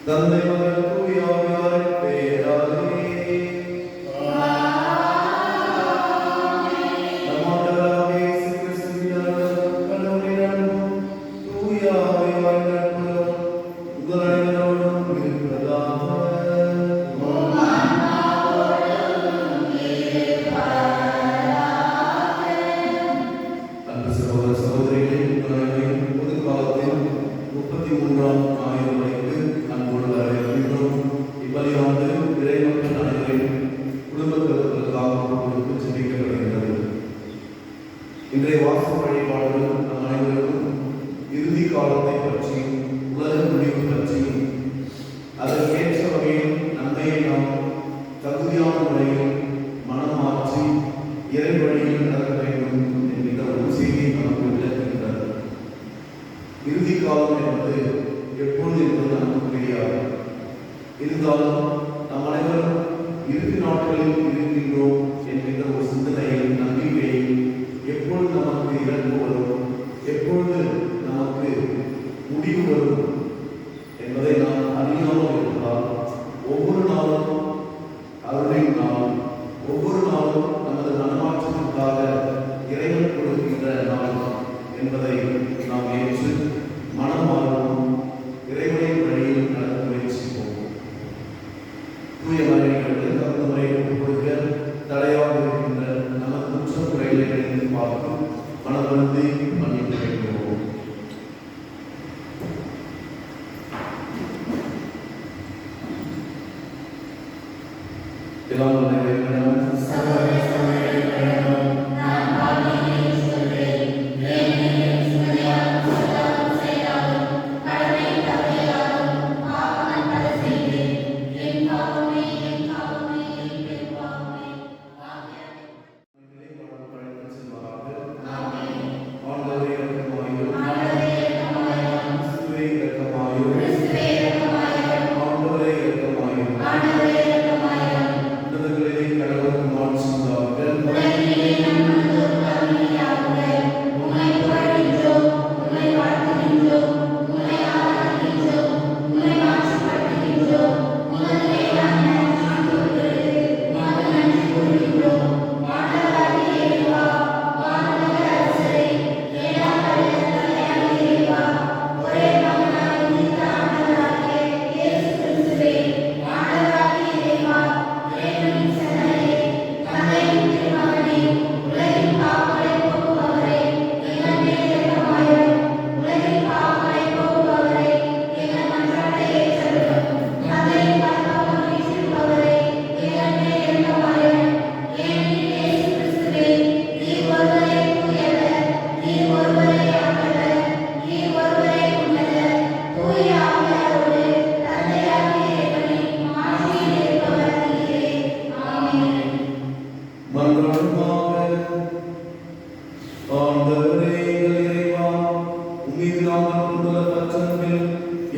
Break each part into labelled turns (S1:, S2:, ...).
S1: தந்தை மகன் தூய ஆவியாரின் பெயராலே. நம் ஆண்டவராகிய இயேசு கிறிஸ்துவின் அருளும் கடவுளின் அன்பும் தூய ஆவியாரின் நட்பும் உங்கள் அனைவரோடும் இருப்பதாக. அன்பு சகோதர சகோதரிகளே, உங்கள் அனைவரையும் பொது காலத்தில் 33ஆம் ஆயுள் மணிக்கு அன்போடு வரவேற்கின்றோம். இப்பலியாண்டு இறைமக்கள் அனைவரையும் குடும்பத்திற்காக ஜெபிக்கப்படுகின்றது. இன்றைய வாசல் வழிபாடுகள் நம் அனைவருக்கும் இறுதி காலத்தை பற்றி, உலக முடிவு பற்றியும் அதற்கேற்ற வகையில் நன்மையை நாம் தகுதியான முறையில் மனம் மாற்றி இறை வழியில் நடக்க வேண்டும் என்கிற ஒரு செய்தியை நமக்கு விளக்குகின்றது. இறுதி காலம் என்பது எப்பொழுது என்பது நமக்கு தெரியாது. இருந்தாலும் நம் அனைவரும் இறுதி நாட்களில் இருக்கின்றோம் என்கின்ற ஒரு சிந்தனையில், நம்பிக்கையில் எப்பொழுது நமக்கு இறப்பு வரும், எப்பொழுது நமக்கு முடிவு வரும் என்பதை நாம் அறியாமல் இருந்தால் ஒவ்வொரு நாளும் அருளின் நாள், ஒவ்வொரு நாளும் நமது மனமாற்றத்திற்காக இறைவன் கொடுக்கின்ற நாள் என்பதை நாம் ஏற்று மனம் மாறுவோம், இறைவனின் வழியில் நடக்க முயற்சிப்போம். தூய மறைகளுக்கு தகுந்த முறையில் கொடுக்க தடையாக இருக்கின்ற நமது குற்ற குறைகளை எடுத்து பார்த்து மனவருந்தி மன்னிப்பு கேட்கிறோம்.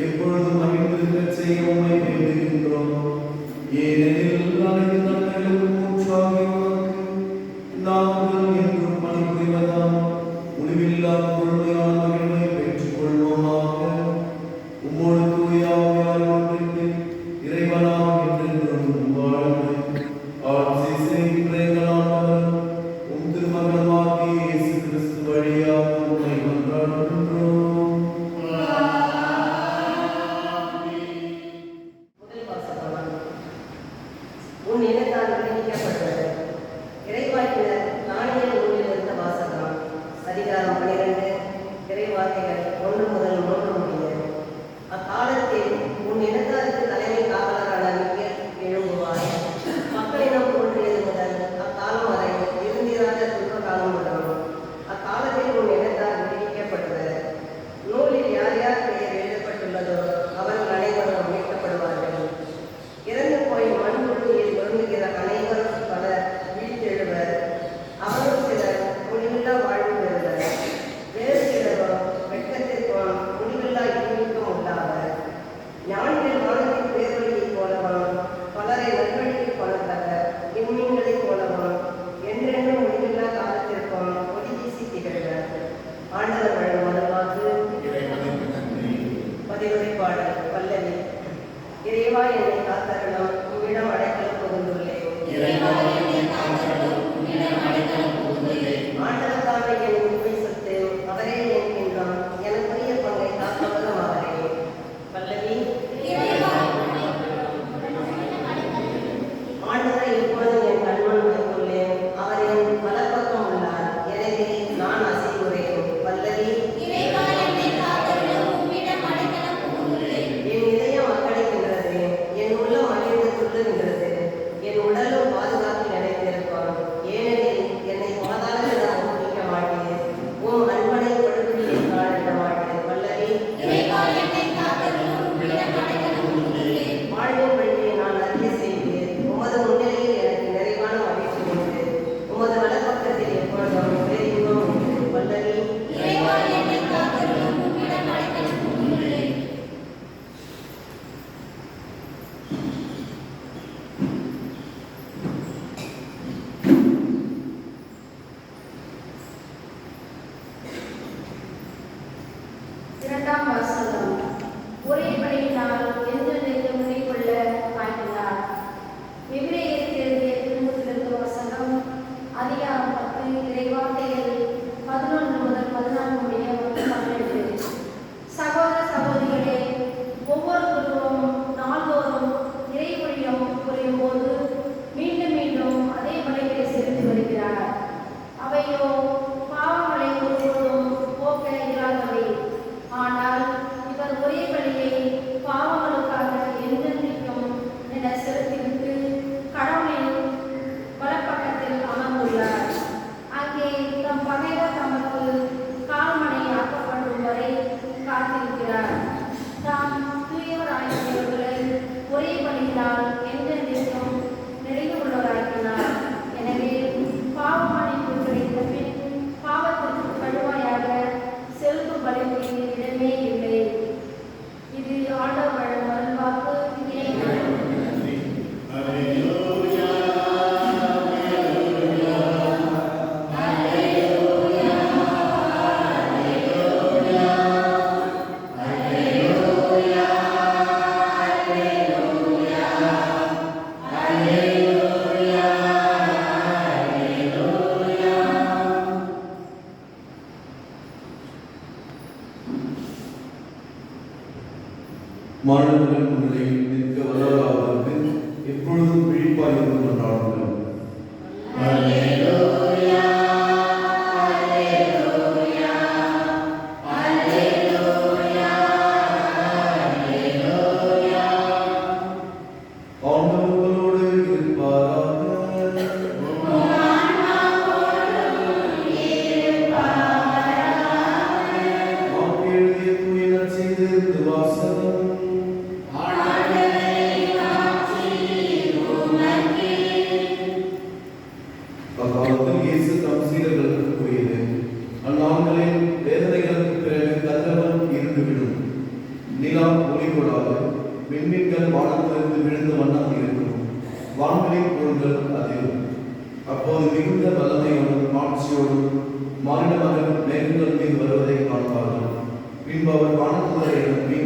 S1: எப்பொழுதும் மகிழ்ந்து செய்ய உண்மை வேண்டுகின்றோம். ஏனெனில் அனைத்து நன்மைகளுக்கும் ஊற்றாகியவருக்கு நாங்கள் என்றும் பணிபுரிவதாம் முடிவில்லா முழுமையான மகிழ்வை பெற்றுக் கொள்வோமாக. உம்மோடு தூய ஆவியார் ஒன்றிற்கு இறைவனாம் என்றென்றும் வாழ்ந்து ஆட்சி செய்கின்ற எங்கள் ஆண்டவர் உம் திருமகனாகிய இயேசு கிறிஸ்து வழியாக உம்மை கொண்டாடுகின்றோம்.
S2: அதிகாரம் 12 இறைவார்த்தைகள் 1 முதல் 3 முடிய. அக்காலத்தில் உன் இனத்தாருக்கு தலைமை காவலரான மிக்கேல் எழும்புவார். மக்களிடம் தோன்றியது முதல் அக்காலம் வரை இருந்திராத துன்ப காலம் வரும். அக்காலத்தில் உன் இனத்தார் விடுவிக்கப்படுவர். நூலில் யார் யார் பெயர் எழுதப்பட்டுள்ளதோ அவர்கள் அனைவரும் மீட்கப்படுவார்கள். இறந்து போய் மண் புழுதியில் விரும்புகிற அனைவரும் பலர் வீழ்த்தெழுவர். அவரும் சிலர் முடிவில்லா வாழ்வு பெறுவர். வேறு சிலரோ வெட்கத்திற்கும் முடிவில்லா இனிமைக்கும் உண்டாவர். ஞானிகள் வானத்தின் பேரொழியைப் போலவும் பலரை நல்வழிக்கு கொணர்ந்தவர். விண்மீன்களைப் போலவும் என்றென்றும் முடிவில்லா காலத்திற்கும் ஒளி வீசி திகழ்வர். ஆண்டவர் வழங்கும் மனவாக்கு பதிலுரை பாடல் பல்லவி. இறைவா என்னை காத்தருளும், உம்மிடம் அடைக்கலம் புகுந்துள்ளேன். ஆண்டவருக்கான என் உண்மை சொத்து, அவரே என் கிண்ணம், எனக்குரிய பங்கை காப்பவரும் அவரே. பல்லவி. ஆண்டவரை இப்பொழுதும் என் கண்முன் வைத்துள்ளேன், அவர் என் வலப்பக்கம் உள்ளார், எனவே நான் அசைவுறேன். பல்லவி. என் இதயம் அக்களிக்கின்றது, என் உள்ளம் மகிழ்ந்து துள்ளுகின்றது, என் உடலும் பாதுகாப்பில் நிலைத்திருக்கும். ஏனெனில் என்னை பாதாளத்திடம் ஒப்புவிக்க மாட்டேன், உம் அன்பனை படுகொலியில் காண மாட்டேன். பல்லவி. வாழ்வின் வழியை நான் அறிய செய்வேன், உமது முன்னிலையில் எனக்கு நிறைவான மகிழ்ச்சி உண்டு, உமது வலப்பக்கத்தில் எப்பொழுதும் இறையின்பம் உண்டு. பல்லவி.
S3: இரண்டாம் வாசகம். ஒரே படையினால் என்றென்றைக்கும் நிலைகொள்ள ஆக்கினார். எபிரேயருக்கு எழுதிய திருமுகத்திலிருந்து வசனம், அதிகாரம் 10, இறைவார்த்தைகள் 11 முதல் 14 முடிய 12. சகோதர சகோதரிகளே, ஒவ்வொருவருக்கும் நாள்தோறும் இறைவழியம் புரியும் போது மீண்டும் மீண்டும் அதே படைகளை செலுத்தி வருகிறார். அவையோ பாவங்களை ஒருபோதும் போக்க இயலாதவை. ஆனால் இவர் ஒரே பலியை பாவங்களுக்காக என்றென்றைக்கும் என செலுத்திவிட்டு கடவுளின் வலப்பக்கத்தில் அமர்ந்துள்ளார். அங்கே தம் பகைவர் தமக்கு கால்மனை ஆக்கப்படும் வரை காத்திருக்கிறார். தாம் தூயவராகியவர்களை ஒரே பலியினால் என்றென்றைக்கும் நிறைவு உள்ளவராக்கினார். எனவே பாவ மன்னிப்பு கிடைத்த பின் பாவத்திற்கு கடுவாயாக செலுத்தும் பலிக்கு இடமே இல்லை. இது ஆண்டவர் வழங்கும் அருள்வாக்கு.
S1: மாணவர்கள் முன்னிலையில் நிற்க வல்லவராவதற்கு எப்பொழுதும் விழிப்பாய் இருந்து கொண்டாடுங்கள். ஆண்டவர்களோடு இருப்பாராக. மார்க் எழுதிய தூய நற்செய்தியிலிருந்து வாசகம். அக்காலத்தில் இயேசு தம் சீடர்களுக்கு கூறியது, அந்நாட்களில் வேதனைகளுக்கு பிறகு கதிரவன் இருந்துவிடும், நிலா ஒளி கொள்ளாது, விண்மீன்கள் வானத்திலிருந்து விழுந்த வண்ணம் இருக்கும், வான்களின் பொருள்கள் அதிரும். அப்போது மிகுந்த வல்லமையோடும் மாட்சியோடும் மானிட மகன் மேகங்கள் மீது வருவதை காண்பார்கள். பின்பு அவர் வானத்துதரை எழுப்பி,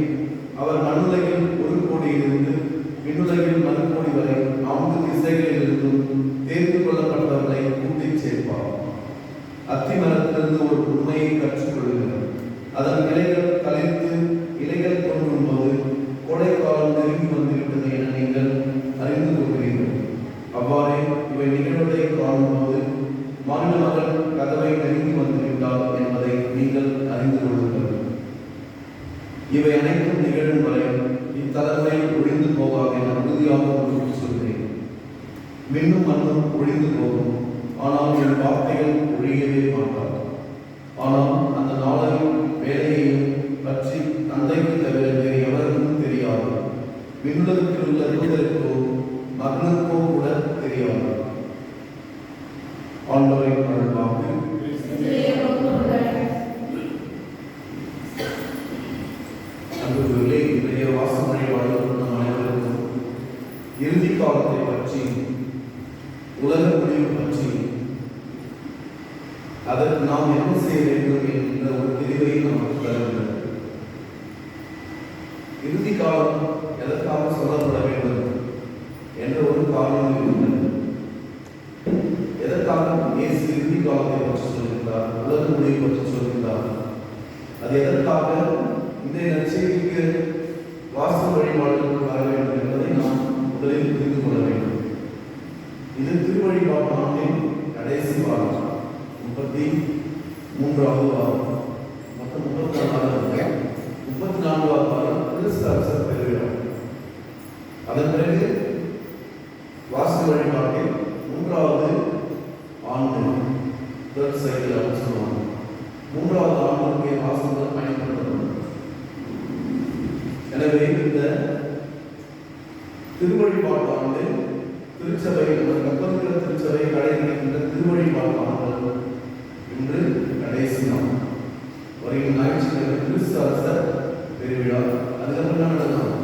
S1: அவர் மண்ணுலகில் ஒரு கோடியிலிருந்து விண்ணுலகில் மறுகோடி வரை 4 திசைகளிலிருந்தும் தேர்ந்து கொள்ளப்பட்டவர்களை கூட்டிச் சேர்ப்பார். அத்தி மரத்திலிருந்து ஒரு உண்மையை கற்றுக்கொள்ளுங்கள். அதன் இலைகள் கலைத்து இலைகள் தோன்றும் போது கோடை காலம் நெருங்கி வந்துவிட்டது என நீங்கள் அறிந்து கொள்கிறீர்கள். அவ்வாறே இவை நிகழ்வதை காணும்போது மானிட மகன் கதவை நெருங்கி வந்துவிட்டார் என்பதை நீங்கள் அறிந்து கொள்ளுங்கள். இவை அனைத்தும் நிகழும் வரை இத்தலைமுறை ஒழிந்து போகாது என உறுதியாக உங்களுக்கு சொல்கிறேன். மின்னும் மண்ணும் ஒழிந்து போகும், ஆனால் என் வார்த்தைகள் ஒழியவே மாட்டார். ஆனால் அந்த நாளையும் வேலையையும் பற்றி தந்தைக்கு தவிர வேறு எவருக்கும் தெரியாது. விண்ணுலகத்தில் உள்ள தூதருக்கோ மகனுக்கோ கூட தெரியாது. ஆண்டவரின் அருள்வாக்கு. அன்புகளே, இன்றைய வாசமொழி வாழ்ந்த அனைவருக்கும் இறுதி காலத்தை பற்றி, உலக முடிவு பற்றி, அதற்கு நாம் என்ன செய்ய வேண்டும் என்ற ஒரு தெளிவை நமக்கு தருகிறது. இறுதி காலம் எதற்காக சொல்லப்பட வேண்டும் என்ற ஒரு காரணம் இருந்தது. எதற்காக இயேசு இறுதி காலத்தை பற்றி சொல்கின்றார், உலக முடிவை பற்றி சொல்கின்றார்? அது எதற்காக இன்றைய நற்செய்திக்கு வாசு வழிபாடுகளுக்கு வர வேண்டும் என்பதை நாம் முதலில் புரிந்து கொள்ள வேண்டும். இது திருவழிபாட்டு ஆண்டின் கடைசி வாரம், 33வது வாரம், மொத்தம் 34வது வாரம் கிறிஸ்து அரசர் பெருவிழா. அதன் பிறகு வாசு வழிபாட்டில் 3வது ஆண்டு தேர்ட் சைக்கிள் அப்படின்னு சொல்லுவாங்க. 3வது ஆண்டுக்கு வாசங்கள் பயன்படுத்தப்படும். எனவே இந்த திருவழிபாட்டு ஆண்டு திருச்சபை, கத்தோலிக்க திருச்சபை கடைபிடிக்கின்ற திருவழிபாட்டு ஆண்டு இன்று கடைசி நாள். வருகிற ஞாயிற்றுக்கிழமை கிறிஸ்து அரசர் பெருவிழா. அதுக்கப்புறம் என்ன நடக்கும்?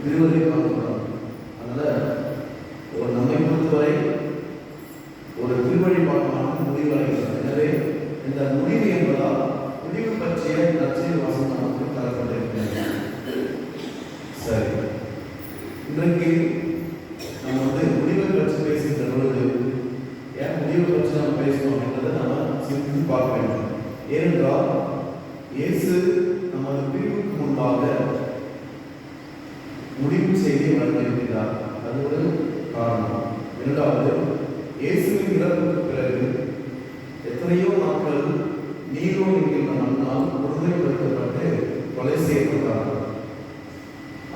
S1: திருவள்ளி பார்க்கலாம். அதனால ஒரு நம்மை பொறுத்தவரை ஒரு திருவழிபாட்டு ஆண்டு முடிவடைகிறது. எனவே இந்த முடிவு என்பதால் முடிவு பற்றிய நற்செய்தி வாசகம் நமக்கு தரப்பட்டிருக்கிறது. சரி, இன்றைக்கு நம்ம முடிவை பற்றி பேசுகின்ற பொழுது ஏன் முடிவை பற்றி நாம் பேசணும் என்றதை நம்ம சிந்தித்து பார்க்க வேண்டும். ஏனென்றால் இயேசு நமது பிரிவுக்கு முன்பாக முடிவு செய்தி வழங்கியிருக்கிறார். அது ஒரு காரணம். இரண்டாவது, இயேசுவின் இறப்புக்கு பிறகு எத்தனையோ நாட்கள் நீரோ என்கின்ற மன்னால் ஒருமைப்படுத்தப்பட்டு கொலை செய்யப்பட்டார்கள்.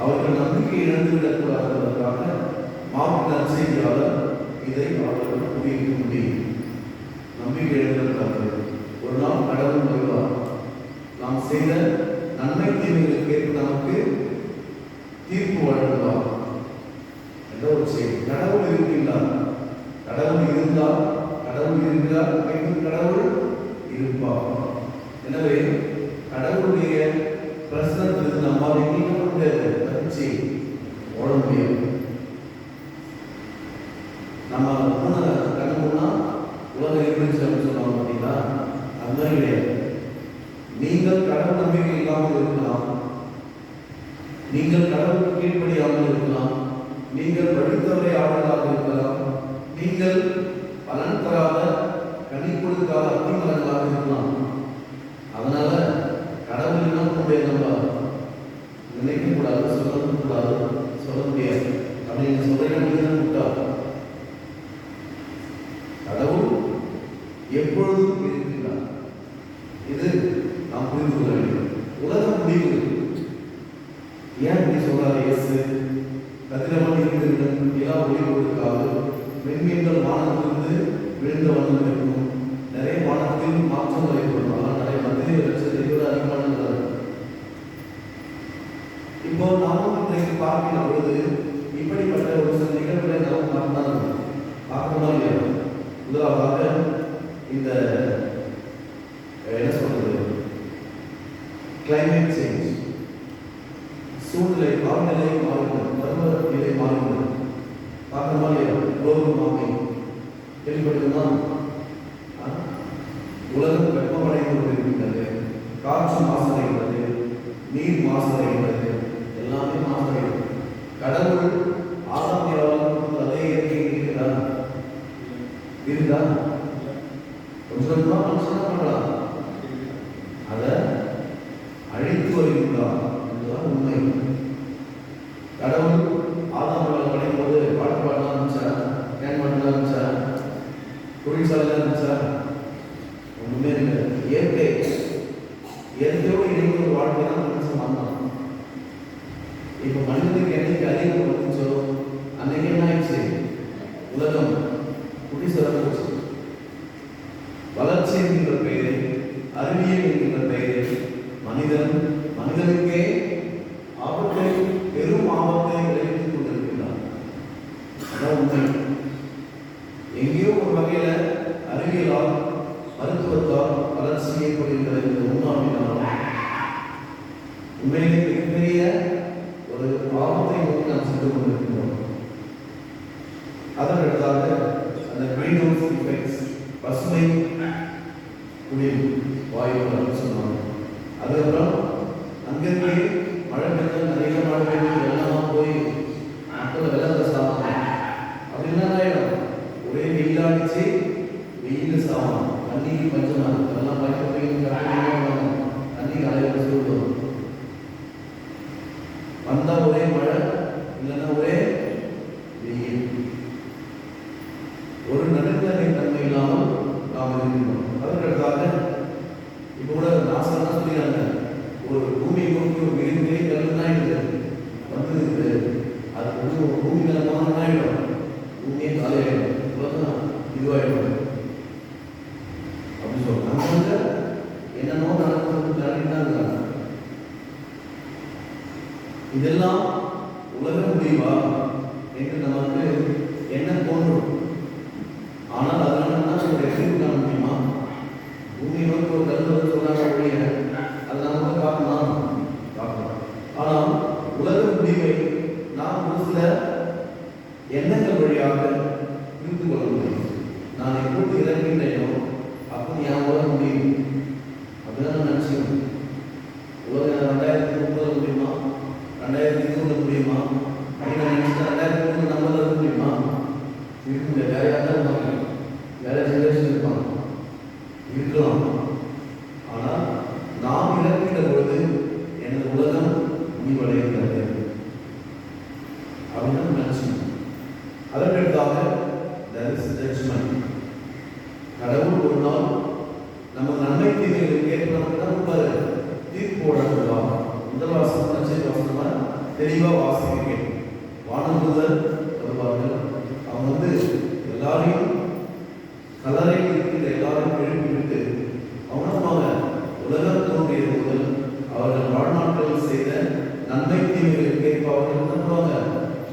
S1: அவர்கள் நம்பிக்கை இழந்துவிடக்கூடாது என்பதற்காக மார்க் நற்செய்தியாளர் இதை அவர்கள் கூறியிருக்க முடியும். நம்பிக்கை இழந்துவிடக்கூடாது. ஒரு நாள் கடவுள் வருவார். நாம் செய்த நன்மை தீமைகளுக்கு ஏற்ப நமக்கு தீர்ப்பு வழங்குவார் என்ற ஒரு செய்தி. கடவுள் இருக்கின்றார். கடவுள் இருந்தால், கடவுள் இருக்கிறார், கடவுள் இருப்பார். எனவே கடவுளுடைய பிரசனத்திலிருந்து நம்மால் எங்களுக்கு தப்பிச்சு ஓட முடியாது. நம்ம கண்ணு முன்னா உலகம் இருந்துச்சு அப்படின்னு சொல்லுவாங்க பார்த்தீங்களா? அதுதான் கிடையாது. நீங்கள் கடவுள் நம்பிக்கை இல்லாமல் இருக்கலாம், நீங்கள் கடவுளுக்கு கீழ்ப்படியாமல் இருக்கலாம், நீங்கள் படித்தவரை ஆவலாக இருக்கலாம், நீங்கள் பலன் தராத கனி கொடுக்காத அத்திமரங்களாக இருக்கலாம். அதனால கடவுள் என்ன முடியாது, நம்ம நினைக்க கூடாது, சொல்லவும் கூடாது, சொல்ல முடியாது அப்படின்னு சொல்றீங்க. கடவுள் எப்பொழுதும் இருக்கின்றார். இது நாம் புரிந்து கொள்ள வேண்டும். உலக முடிவு ஏன் இப்படி சொல்றாரு இயேசு? கதிரவன் இருந்துவிடும், நிலா ஒளி கொடுக்காது, விண்மீன்கள் வானத்திலிருந்து விழுந்த வண்ணம் இருக்கும், நிறைய வானத்தில் மாற்றங்கள் ஏற்படும். ஆனால் நிறைய மத்திய லட்சத்தை விட அதிகமான இப்போ நாமும் இன்றைக்கு பார்க்கிற பொழுது இப்படிப்பட்ட ஒரு சில நிகழ்வுகளை நாம் பார்க்கணுமா இல்லையா? முதலாவதாக இந்த என்ன சொல்றது, கிளைமேட் சேஞ்ச், சூழ்நிலை, காலநிலை மாறுகிறது, பருவநிலை மாறுகிறது. பார்க்கணுமா இல்லையா? குளோபல் வார்மிங் கேள்விப்பட்டிருந்தா? உலகம் வெப்பமடைந்து கொண்டிருக்கின்றது, காற்று மாசடைகிறது, நீர் மாசடைகிறது, எல்லாமே மாசடைகிறது. கடவுள் ஆதாமியாளர் அதே இயற்கை இருக்கிறார் இருந்தா கொஞ்சம் மனுஷன் பண்ணலாம், அதை அழித்து வருகின்றார் என்பதுதான் உண்மை. கடவுள் ஆதாமியாளர் படைக்கும் போது பாட்டு பாடலாம் இருந்துச்சா? கேன் பாடலாம் இருந்துச்சா? தொழிற்சாலைலாம் இருந்துச்சா? ஒண்ணுமே இல்லை. இயற்கை, இயற்கையோடு இணைந்த ஒரு வாழ்க்கை தான் மனுஷன் வந்தான். இப்போ மனிதனுக்கு என்னைக்கு அறிவு வந்துச்சோ அன்னைக்கு என்ன ஆயிடுச்சு? உலகம் குடி சிறந்துச்சு. வளர்ச்சி என்கின்ற பெயரில், அறிவியல் என்கின்ற பெயரில் மனிதனுக்கே ஆபத்தை, பெரும் ஆபத்தை விளைவித்துக் கொண்டிருக்கிறார். அதான் உண்மை. எங்கேயோ ஒரு வகையில அறிவியலால், மருத்துவத்தால் வளர்ச்சி ஏற்படுகின்ற இந்த உண்மையினாலும் உண்மையிலே மிகப்பெரிய ஒரு ஆபத்தை நோக்கி நாம் சென்று கொண்டிருக்கிறோம். அதற்கடுத்தாக அந்த கிரீன் ஹவுஸ் எஃபெக்ட்ஸ், பசுமை குளிர் வாயு அப்படின்னு சொன்னாங்க. அதுக்கப்புறம் அங்கே என்று சொல்லுவோம். வந்தா ஒரே மழை, இல்லைன்னா ஒரே வெயில். ஒரு நடுநிலை தன்மை இல்லாமல் நாம் இருக்கின்றோம். அதற்கடுத்தாக இப்போ கூட நாசம் சொல்லிடுறாங்க, ஒரு பூமி நோக்கி ஒரு மிகப்பெரிய கல் தான் வந்து அது ஒரு பூமி மேல போன ஆயிடும், பூமியே காலியாயிடும், இவ்வளவுதான் இதுவாயிடும் அப்படின்னு சொல்றோம். நம்ம வந்து என்னென்னோ நடந்தாங்க. இதெல்லாம் உலக முடிவா என்று நமக்கு என்ன தோன்றும். ஆனால் அதனால நம்மளுடைய எதிர்ப்பு காண முடியுமா? பூமி நோக்கி ஒரு கல் வந்து சொன்னாங்க ஒழிய அதை நம்ம பார்க்கலாம். ஆனால் உலக முடிவை நாம் ஒரு சில எண்ணங்கள் வழியாக புரிந்து கொள்ள முடியும். நான் எப்போது இறங்கின்றேனோ அப்போ என் உலக முடியும் அப்படிதான் நினைச்சேன். உலகம் 2030 முடியுமா, 2020 முடியுமா அப்படின்னு நினைச்சா 2030 நம்மள இருக்க முடியுமா? இருக்க முடியாது. வேற யாரும் இருப்பாங்க, வேற ஜெனரேஷன் இருப்பாங்க, இருக்கலாம். ஆனால் நாம் இறக்கின்ற பொழுது எனது உலகம் முடிவடைகிறது அப்படின்னு நினைச்சோம். அதற்கடுத்தாக கடவுள் ஒரு நாள் நம்ம நன்மை தீமைகள் கேட்கலாம் தீர்ப்பு வழங்குவார். முதல் வாசகமா தெளிவாக வாசிக்கிறேன். வானதூதர் வருவார்கள். அவங்க வந்து எல்லாரையும் கல்லறையில் இருக்கின்ற எல்லாரையும் எழுப்பிவிட்டு அவங்க உலகம் தோன்றியது முதல் அவர்கள் வாழ்நாட்களில் செய்த நன்மை தீமைகள் கேட்ப அவர்கள் பண்ணுவாங்க,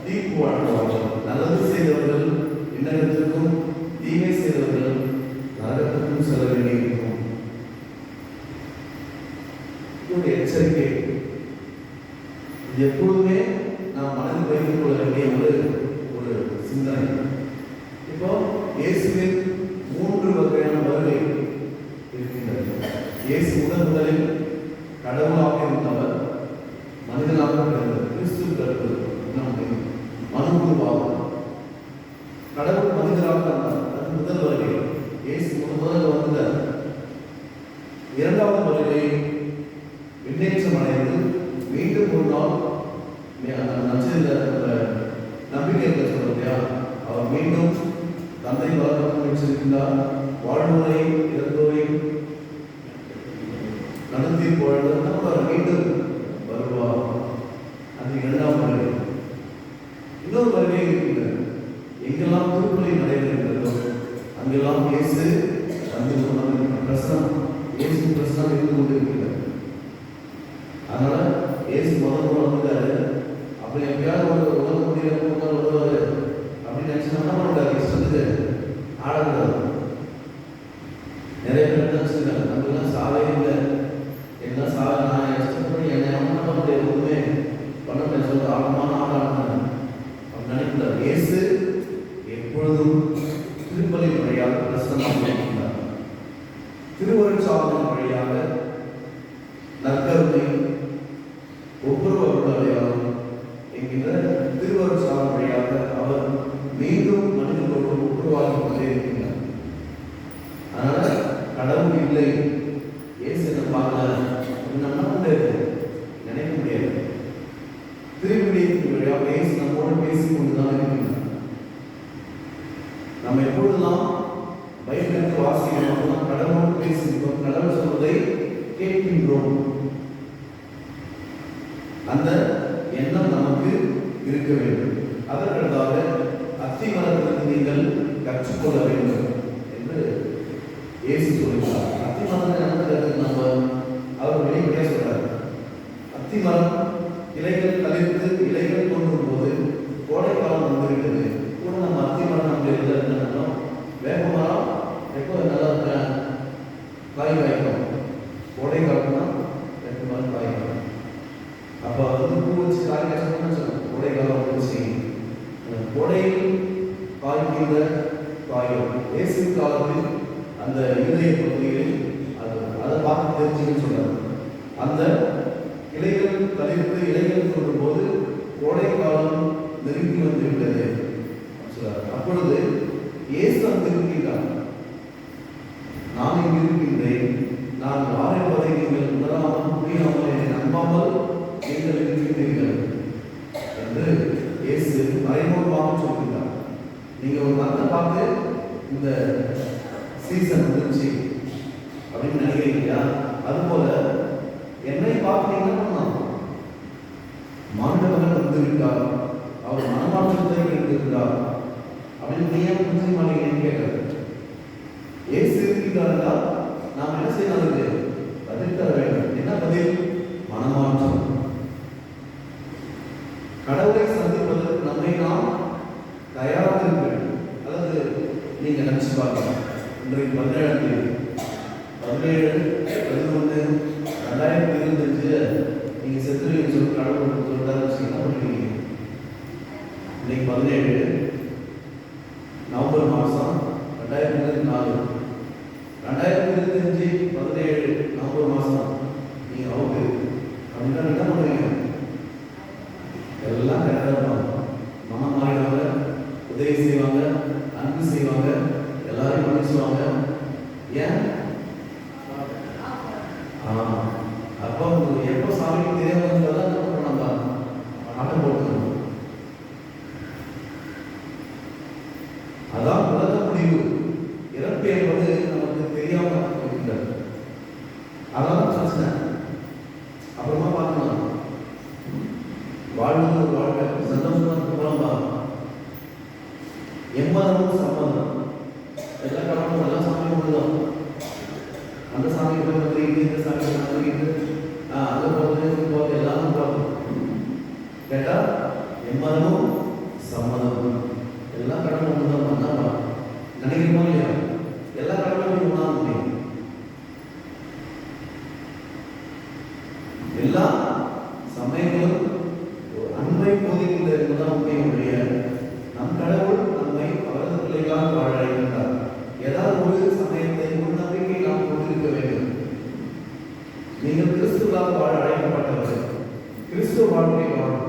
S1: தீர்ப்பு வழங்குவார்கள். நல்லது செய்தவர்கள் விண்ணகத்திற்கும், தீமை செய்தவர்கள் நரகத்திற்கும் செல்ல வேண்டியிருக்கும். எச்சரிக்கை எப்பொழுதுமே நாம் மனதில் வைத்துக் கொள்ள வேண்டிய ஒரு சிந்தனை. இப்போ இயேசுவின் 3 வகையான வருகை இருக்கின்றது. இயேசு முதலில் கடவுளாக இருந்தவர், மனிதனாக பிறந்தவர், கிறிஸ்து பிறந்தது, மனுவாக கடவுள் மனிதராக இருந்தார். அது முதல் வருகை. இயேசு முதல்ல வந்தார். இரண்டாவது வருகை விண்ணேற்றம் அடைந்து மீண்டும் ஒரு நாள் நம்பிக்கை சொல்றதையா அவர் மீண்டும் தந்தை வளர்க்க வச்சிருக்கின்றார். வாழ்வுரை இறந்தோரை நடத்தி அவர் மீண்டும் வருவார். அது இரண்டாம் வருகை. இன்னொரு வருகை இருக்கின்றது. எங்கெல்லாம் திருப்பலி நடைபெறுகிறதோ அங்கெல்லாம் இயேசு பிரசனம் இருந்து கொண்டிருக்கிறது. அதனால இயேசு முதல் வந்தாரு. அப்படி எப்பயாவது ஒரு உலக முடியல வருவாரு அப்படின்னு நினைச்சு என்ன பண்ணுறாரு? இஷ்டத்துக்கு ஆடக்கூடாது. நிறைய பேர் நினைச்சிருக்காங்க நம்மளாம் சாவே இல்லை, எல்லாம் சாவே நான் இஷ்டப்படி என்னை என்ன பண்ண முடியாது, ஒன்றுமே பண்ண முடியாது, சொல்ற ஆழமான ஆடாடுறாங்க அப்படின்னு நினைக்கிறார். இயேசு எப்பொழுதும் திருப்பலி வழியாக பிரசனமாக இருக்கிறார். திருவருட்சாதனம் வழியாக நற்கருணை ஒவ்வொரு அடையாளம் என்கின்ற திருவருட்சாதனம் வழியாக அவர் மீண்டும் மனிதர்களோடு ஒப்புரவாகி கொண்டே இருக்கிறார். அதனால கடவுள் இல்லை, இயேசு என்ன பார்க்கல நம்ம முடியாது, நினைக்க முடியாது. திருவிழியத்தின் வழியாக இயேசு நம்மோடு பேசிக் கொண்டுதான் இருக்கிறார். நம்ம எப்பொழுதெல்லாம் பைபிளுக்கு வாசிக்கிறோம், கடவுளோடு பேசுகிறோம், கடவுள் சொல்வதை கேட்கின்றோம். அந்த எண்ணம் நமக்கு இருக்க வேண்டும். அதற்கடுத்தாக அத்திமரத்திலிருந்து நீங்கள் கற்றுக்கொள்ள வேண்டும் என்று இயேசு சொல்கிறார். அத்திமரம் நம்ம அவர் வெளிப்படையாக சொல்றார். அத்திமரம் இலைகள் தளிர்த்து இலைகள் தோன்றும் போது கோடைக்காலம் வந்துவிட்டது. கூட நம்ம அத்திமரம் நம்ம இருந்தாலும் வேப்பமரம் எப்போ நல்லா காய் காய்க்கும், கோடை காலம்னா வேப்பமரம் காய்க்கும். அப்போ வந்து பூ வச்சு காய் காய்ச்சணும்னு சொல்லணும். கோடை காலம் வச்சு கோடையில் காய்க்கின்ற காயம் இயேசு காலத்தில் அந்த இதய பகுதிகளில் அதை பார்த்து தெரிஞ்சுன்னு சொல்றாரு. அந்த இலைகள் தளிர்த்து இலைகள் சொல்லும் போது கோடை காலம் நெருங்கி வந்து விட்டது சொல்றாரு. அப்பொழுது இயேசு இருக்கின்றார். நான் இங்கு இருக்கின்றேன், நான் யார் என்பதை நீங்கள் உணராமல் முடியாமல் என்னை நம்பாமல் நீங்கள் இருக்கின்றீர்கள் என்று இயேசு மறைமுகமாக சொல்கிறார். நீங்க ஒரு மரத்தை பார்த்து இந்த சீசன் வந்துருச்சு அப்படின்னு நினைக்கிறீங்க. அதுபோல என்னை பார்த்து நீங்க என்ன பண்ணலாம்? மாண்டவன் வந்து விட்டார், அவர் மனமாற்றத்தை எடுத்திருக்கிறார் அப்படின்னு நீ ஏன் புரிஞ்சு மாட்டீங்கன்னு கேட்கறது. இயேசு இருக்கிறார்களா? நாம் என்ன செய்யணும்? பதில் தர வேண்டும். என்ன பதில்? மனமாற்றம். கடவுளை சந்திப்பதற்கு நம்மை நாம் தயாராக இருக்க வேண்டும். அல்லது நீங்க நினைச்சு பார்க்கலாம், இன்றைக்கு 17/11/2025 நீங்க செத்துருவீங்க சொல்லி கடவுள் சொல்றாரு. என்ன பண்ணுவீங்க? இன்னைக்கு 17 நவம்பர் மாதம் 2024, 2025 17 நவம்பர் மாதம் நீங்க அவுட்டு அப்படின்னா என்ன பண்ணுவீங்க? எல்லாம் கரெக்டாக இருப்பாங்க, மனம் மாறிடுவாங்க, உதவி செய்வாங்க, அன்பு செய்வாங்க, எல்லாரையும் மன்னிச்சுவாங்க. ஏன்? அப்போ எப்போ சாமிக்கு தெரியாமல் நம்ம ஆட்டம் போட்டுக்கணும். அதான் உலக முடிவு. இறப்பு என்பது நமக்கு தெரியாமல் இருக்கின்றது. அதான் பிரச்சனை. அப்புறமா பார்க்கலாம். வாழ்வு ஒரு வாழ்க்கை சந்தோஷமா போகலாம்பா. எம்மதமும் சம்மதம். எல்லா கடவுளும் எல்லா சாமியும் ஒன்றுதான். அந்த சாமி போய் வந்து இந்த சாமி வந்துக்கிட்டு அங்கே போகிறது எல்லாரும் பார்க்கணும். கேட்டா எம்மதமும் சம்மதம். எல்லா கடவுளும் ஒன்றுதான் பண்ணா நினைக்கிறோமோ இல்லையா? எல்லா கடவுளும் ஒன்றா முடியும். எல்லா சமயங்களும் அன்பை போதிக்கின்ற என்பதுதான் உண்மையுடைய. நம் கடவுள் நம்மை அவரது பிள்ளைகளாக வாழ அழைக்கின்றார். ஏதாவது ஒரு சமயத்தை ஒரு நம்பிக்கை நாம் கொண்டிருக்க வேண்டும். நீங்கள் கிறிஸ்துவாக வாழ அழைக்கப்பட்டவர்கள், கிறிஸ்துவ வாழ்க்கை வாழும்.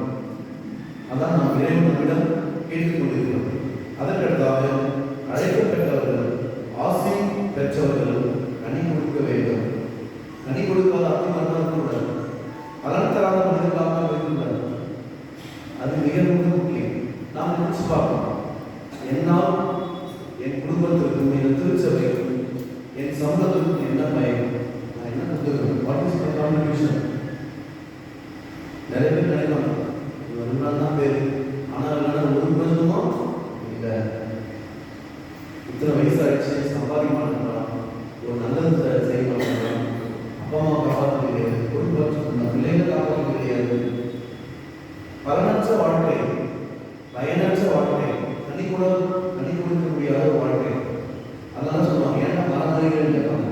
S1: அதான் நாம் இறைவன் நம்மிடம் கேட்டுக்கொண்டிருக்கிறோம். அதற்கடுத்தாக அழைக்கப்பட்டவர்கள், ஆசை பெற்றவர்கள் கனி கொடுக்க வேண்டும். கனி கொடுக்காத அத்திமரக்கூடாது, பலன் தராத மனிதர்களாக இருக்கின்றனர். அது மிக மிக முக்கியம். நாம் நினைச்சு பார்க்கணும், என்னால் என் குடும்பத்திற்கும் என் திருச்சபைக்கும் என் சமூகத்திற்கும் என்ன பயன்? நான் என்ன கொடுத்துருக்கேன்? What is my contribution? நிறைய பேர் நினைக்கலாம் ஒரு நாள் தான் பேர், ஆனால் ஒரு பிரயோஜனமா இல்லை. இத்தனை வயசாகிடுச்சு, சம்பாதிக்க மாட்டேங்கிறான், ஒரு நல்லது செய்ய மாட்டேங்கிறான், அப்பா அம்மா காப்பாற்ற முடியாது, குடும்பம் பிள்ளைகளை காப்பாற்ற முடியாது. பலனற்ற வாழ்க்கை, பயனற்ற வாழ்க்கை, கனி கொடுக்க முடியாத வாழ்க்கை. அதெல்லாம் சொல்லுவாங்க. ஏன்னா மரமறிகள் கேட்பாங்க.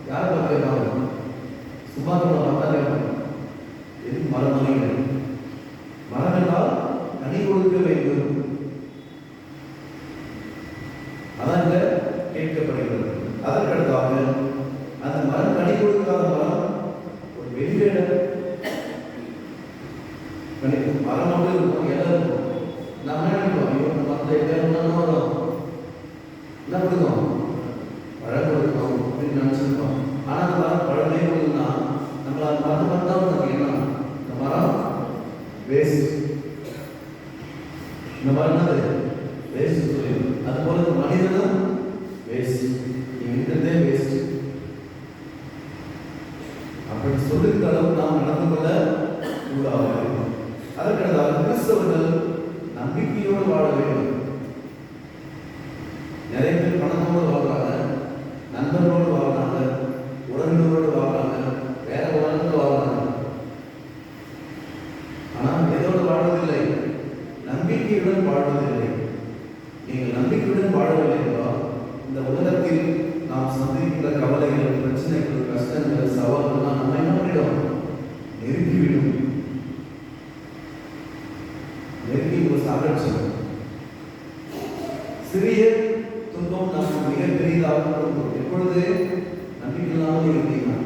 S1: யார் பார்க்கிறாங்க? சும்மா பார்த்தா கேட்பாங்க. எதுக்கு மரமறிகள்? மரம் என்றால் கனி கொடுக்க வேண்டும். அதான் கேட்கப்படுகிறது. அதற்கடுத்தாக அந்த மரம் கனி கொடுக்காத மரம் ஒரு வெளியிட மரம் மட்டும் இருக்கும், இலை இருக்கும். நம்ம என்ன நினைப்போம்? மற்ற இடம் வரும், என்ன கொடுக்கும்? பழம் கொடுக்கும் அப்படின்னு நினைச்சிருக்கோம். ஆனால் அந்த மரம் பழமே கொடுக்குன்னா நம்மள அந்த மரம் பார்த்தா நமக்கு என்ன? இந்த மரம் வேஸ்ட். இந்த மரம் என்னது? வேஸ்ட் சொல்லிடும். அதுபோல இந்த மனிதனும் வேஸ்ட், இருக்கிறதே வேஸ்ட். அப்படி சொல்லுகிற அளவுக்கு நாம் நடந்து கொள்ள கூடாது. அதற்கடுத்தாக கிறிஸ்தவர்கள் நம்பிக்கையோடு வாழ வேண்டும். நிறைய பேர் பணத்தோடு வாழ்றாங்க, நண்பர்களோடு வாழ்றாங்க, உறவினரோடு வாழ்றாங்க, வேற உலகத்தில் வாழ்றாங்க. ஆனால் எதோடு வாழ்வதில்லை? நம்பிக்கையுடன் வாழ்வதில்லை. நீங்கள் நம்பிக்கையுடன் வாழவில்லை என்றால் இந்த உலகத்தில் நாம் சந்திக்கின்ற கவலைகள், பிரச்சனைகள், கஷ்டங்கள், சவால்கள் நம்ம என்ன பண்ணிடும்? நெருக்கிவிடும். நெருக்கி ஒரு சாகடிச்சிடும். சிறிய துன்பம் நமக்கு மிக பெரிதாக கொடுக்கும். எப்பொழுது நம்பிக்கை இல்லாமல் இருந்தீங்கன்னா,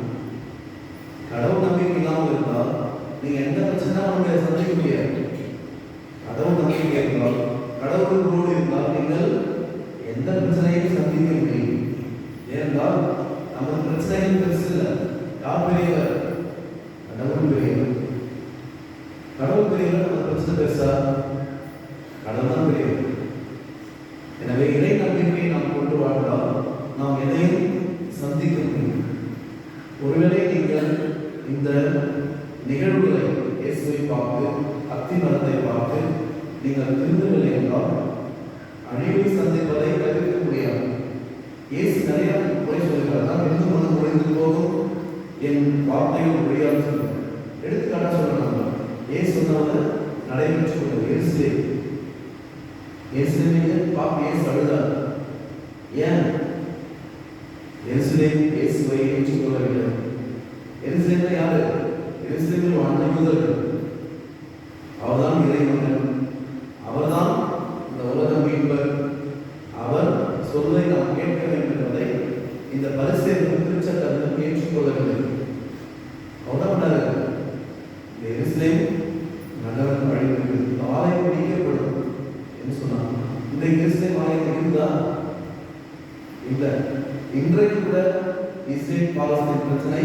S1: கடவுள் நம்பிக்கை இல்லாமல் இருந்தால் நீங்க எந்த பிரச்சனை உங்களுடைய சந்திக்க முடியாது. கடவுள் நம்பிக்கை இருந்தால், கடவுளோடு இருந்தால் நீங்கள் எந்த பிரச்சனையும் சந்திக்க முடியும். ஏனென்றால் நமது பிரச்சனைகள் பெருசு இல்லை. யார் பெரியவர்? பெரியவங்க, நம்ம பிரச்சனை பெருசா? கடவுள் தான் பெரியவர். எனவே இறை நம்பிக்கையை நாம் கொண்டு வாழ்ந்தால் நாம் எதையும் சந்திக்க முடியும். ஒருவேளை நீங்கள் இந்த நிகழ்வுகளை இயேசுவை பார்த்து, அத்தி மரத்தை பார்த்து நீங்கள் திருந்தவில்லை என்றால் அழிவை சந்திப்பதை தவிர்க்க முடியாது. இயேசு நிறைய முறை சொல்கிறார், தான் இருந்து மனு முடிந்து போகும் என் வார்த்தைகள் மொழியாக சொல்கிறார். எடுத்துக்காட்டாக சொல்றாங்க, இயேசு சொன்னவர் நடைபெற்று கொண்டது எருசலேம். எருசலேமில் பார்த்து இயேசு அழுதார். ஏன்? எருசலேம் இயேசுவை ஏற்றுக்கொள்ளவில்லை. எருசலேமில் யாரு? எருசலேமில் வாழ்ந்த யூதர்கள். அவர்தான் இறைமகன், அவர்தான் இந்த உலக மீட்பர், அவர் சொல்வதை நாம் கேட்க வேண்டும் என்பதை இந்த பரிசேயர்கள் திருச்சட்டத்தில் ஏற்றுக்கொள்ளவில்லை. அவர்தான் இந்த எருசலேம் நல்லவன் வழிபடுகிறது, இந்த ஆலயம் பிடிக்கப்படும் என்று சொன்னார். இந்த எருசலேம் ஆலயம் இருந்தா இல்லை. இன்றைக்கு கூட இஸ்ரேல் பாலஸ்தீன் பிரச்சனை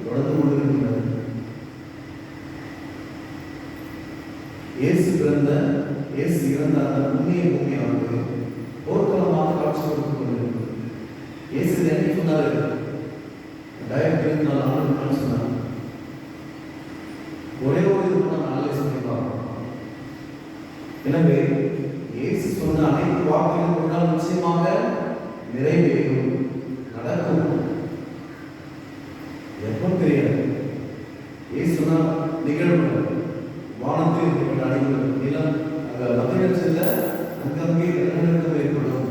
S1: தொடர்ந்து கொண்டிருக்கின்றது. இயேசு பிறந்த, இயேசு இறந்த அந்த புண்ணிய பூமியானது போர்க்களமாக காட்சி கொடுத்துக் கொண்டிருக்கிறது. இயேசு என்ன சொன்னாரு? 2024 ஆண்டு சொன்னார். ஒரே ஒரு இதுக்கு நாளே சொல்லியிருப்பாங்க. எனவே இயேசு சொன்ன அனைத்து வாக்குகளும் கொண்டால் நிச்சயமாக நிறைவேறும், நடக்கும். எப்போ தெரியாது. இயேசு சொன்ன நிகழ்வுகள் வானத்தில் இருக்கின்ற அடிகள் நிலம் அங்கே மத்திய செல்ல அங்கங்கே நிலநடுக்கம் ஏற்படும்,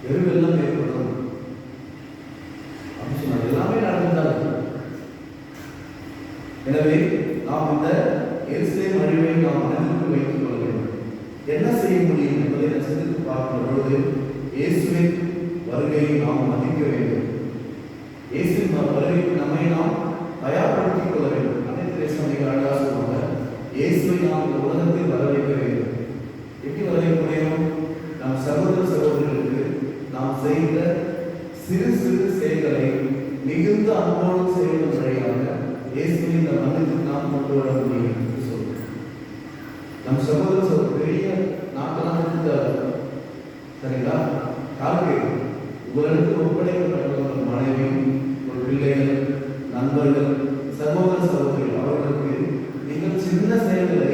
S1: பெருவெள்ளம் ஏற்படும் அப்படின்னு சொன்னார். எல்லாமே நடந்தார்கள். எனவே நாம் இந்த எருசலேம் அழிவை நாம் மனதிற்கு வைத்துக் கொள்ள வேண்டும். என்ன செய்ய முடியும் என்பதை சிந்தித்து பார்க்கிற பொழுது இயேசுவின் வருகையை நாம் மதிக்க வேண்டும். இயேசுவின் வருகைக்கு நம்மை நாம் தயார்படுத்திக் கொள்ள வேண்டும். அனைத்து மிக அழகாக சொல்லுவாங்க, இயேசுவை நாம் இந்த உலகத்தில் வரவேற்க வேண்டும். எப்படி வரவேற்க முடியும்? நம் சகோதர சகோதரிகளுக்கு நாம் செய்த சிறு சிறு செயல்களை மிகுந்த அன்போடு செய்வது வழியாக இயேசுவை இந்த மனிதனுக்கு நாம் கொண்டு வர முடியும் என்று சொல்லுவோம். நம் சகோதர பெரிய நாட்களாக இருந்தார், சரிங்களா? கால்கை உங்களுக்கு ஒப்படைக்கப்பட்ட ஒரு மனைவி, ஒரு பிள்ளைகள், நண்பர்கள், சகோதர சகோதரிகள், அவர்களுக்கு நீங்கள் சின்ன செயல்களை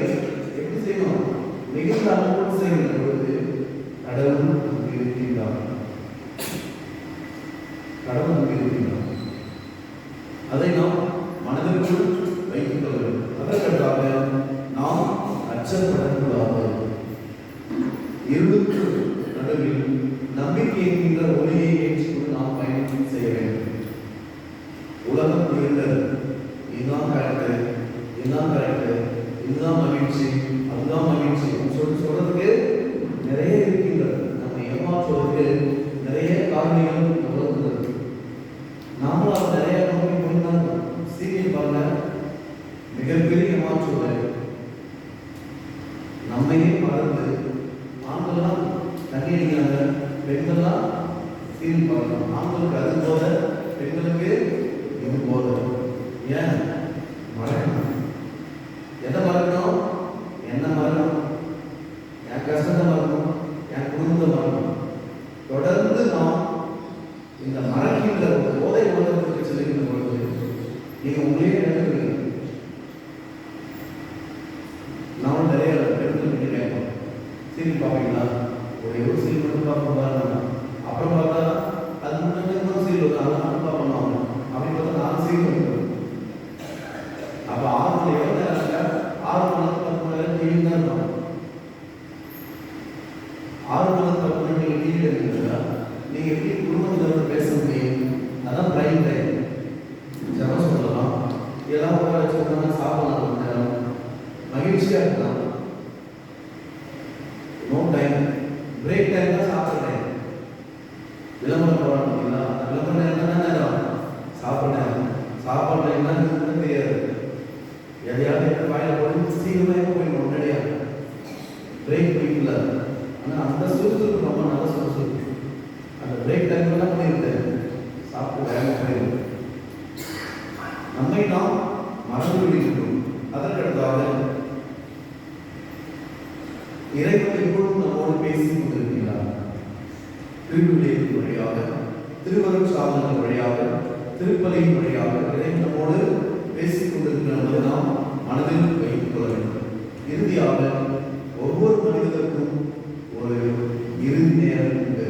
S1: எப்படி செய்யணும்? மிகுந்த அன்போடு செய்கிற பொழுது கடவுள் அங்கு இருக்கின்றார். கடவுள் அங்கு இருக்கின்றார். அதை நாம் மனதிற்குள் வைத்துக் கொள்ள வேண்டும். அதற்காக நாம் அச்சப்படக்கூடாது. இருளுக்கு நடுவில் நம்பிக்கை என்கின்ற ஒளியை ஏற்றுக்கொண்டு நாம் பயணம் செய்ய வேண்டும். உலகம் இருந்தது, இதுதான் கரெக்டு, இதுதான் கரெக்டு, இதுதான் மகிழ்ச்சி, அதுதான் மகிழ்ச்சி சொல்றதுக்கு நிறைய இருக்கின்றது. நம்ம ஏமாற்றுவதற்கு நிறைய காரணிகள் உலகத்தில் இருக்கு. நாமளும் அது நிறைய நோக்கி கொண்டாங்க. சீரியல் பாருங்க, மிகப்பெரிய ஏமாற்றுவது நம்மையே மறந்து ஆண்கள்லாம் தண்ணி அடிக்கிறாங்க, பெண்கள்லாம் சீரியல் பார்க்கலாம். ஆண்களுக்கு அது போல, பெண்களுக்கு இது போல. ஏன் மறக்கணும்? எதை மறக்கணும்? என்ன மறக்கணும்? என் கஷ்டத்தை மறக்கணும், என் குடும்பத்தை மறக்கணும். தொடர்ந்து நாம் இந்த மறக்கின்ற போதை உலகத்துக்கு செல்கின்ற பொழுது நீங்க உங்களே நினைக்கிறீங்க. நானும் நிறைய பெண்கள் கேட்போம், சீரியல் பார்ப்பீங்களா? ஒரு சீரியல் மட்டும் பார்ப்போம். அப்புறம் பார்த்தா அது முன்னாடி சீரியல் அதெல்லாம் பார்ப்போம். அப்படி பார்த்தா நான் சீரியல் அப்போ 6 மணி எவ்வளோ நேரம்? 6 மணி 10 மணி நேரம் டிவி தான் இருக்கும். 6 மணி 10 மணி நீங்கள் டிவி எடுக்கிறீங்களா? நீங்கள் எப்படி குடும்பத்தில் பேச முடியும்? அதான் பிரைம் டைம். ஜனம் சொல்லலாம், எல்லாம் உட்கார வச்சுருக்காங்க, சாப்பிடலாம், கொஞ்ச நேரம் மகிழ்ச்சியாக இருக்கலாம். நோ டைம், பிரேக் டைம் தான் சாப்பிட்ற டைம். விளம்பரம் போடுறாங்களா? விளம்பரம் நேரம் தான் நேரம், சாப்பிட்ற நேரம். சாப்பாடு டைம்லாம் தெரியாது. எதையாவது எடுத்து வாயில போட்டு சீக்கிரமாக போயிடணும் முன்னாடியா. பிரேக் பிடிக்கல, ஆனால் அந்த சுறுசுறுப்பு ரொம்ப நல்ல சுறுசுறுப்பு. அந்த பிரேக் டைம்லாம் பண்ணியிருந்தேன், சாப்பிட்டு வேலை போயிடும். நம்மை நாம் மறந்து விடுகின்றோம். அதற்கடுத்தாக இறைவன் எப்பொழுதும் நம்மோடு பேசிக் கொண்டிருக்கிறார். திருவிழியின் வழியாக, திருவருட்சாதனங்கள் வழியாக, திருப்பலியின் வழியாக இறைவன் நம்மோடு பேசிக் கொண்டிருக்கிறது நாம் மனதில் வைத்துக் கொள்ள வேண்டும். இறுதியாக ஒவ்வொரு மனிதருக்கும் ஒரு இறுதி நேரம் உண்டு,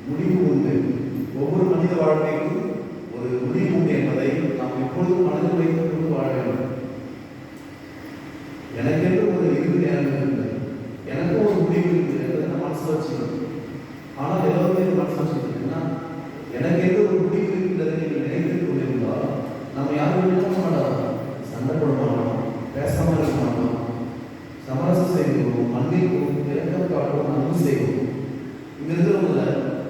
S1: முடிவு உண்டு. ஒவ்வொரு மனித வாழ்க்கைக்கும் ஒரு முடிவு உண்டு என்பதை நாம் எப்பொழுதும் மனதில் வைத்துக் கொண்டு வாழ வேண்டும். எனக்கென்று ஒரு இறுதி நேரம் இருக்குது, எனக்கும் ஒரு முடிவு இருக்குது என்பதை நான் மனசில் வச்சுக்கணும். ஆனால் எல்லாருமே மனசில் வச்சுக்கிட்டீங்கன்னா எனக்கென்று ஒரு முடிவு இருக்கிறதை நீங்கள் நினைத்துக் கொண்டிருந்தால் நம்ம யாரும் என்ன மாட்டோம், சண்டை போட மாட்டோம், பேசாமல் இருக்க மாட்டோம், சமரசம் செய்வோம், மன்னிப்போம், இறக்கம் காட்டுவோம், அன்பு செய்வோம். இங்க இருக்கிறவங்கள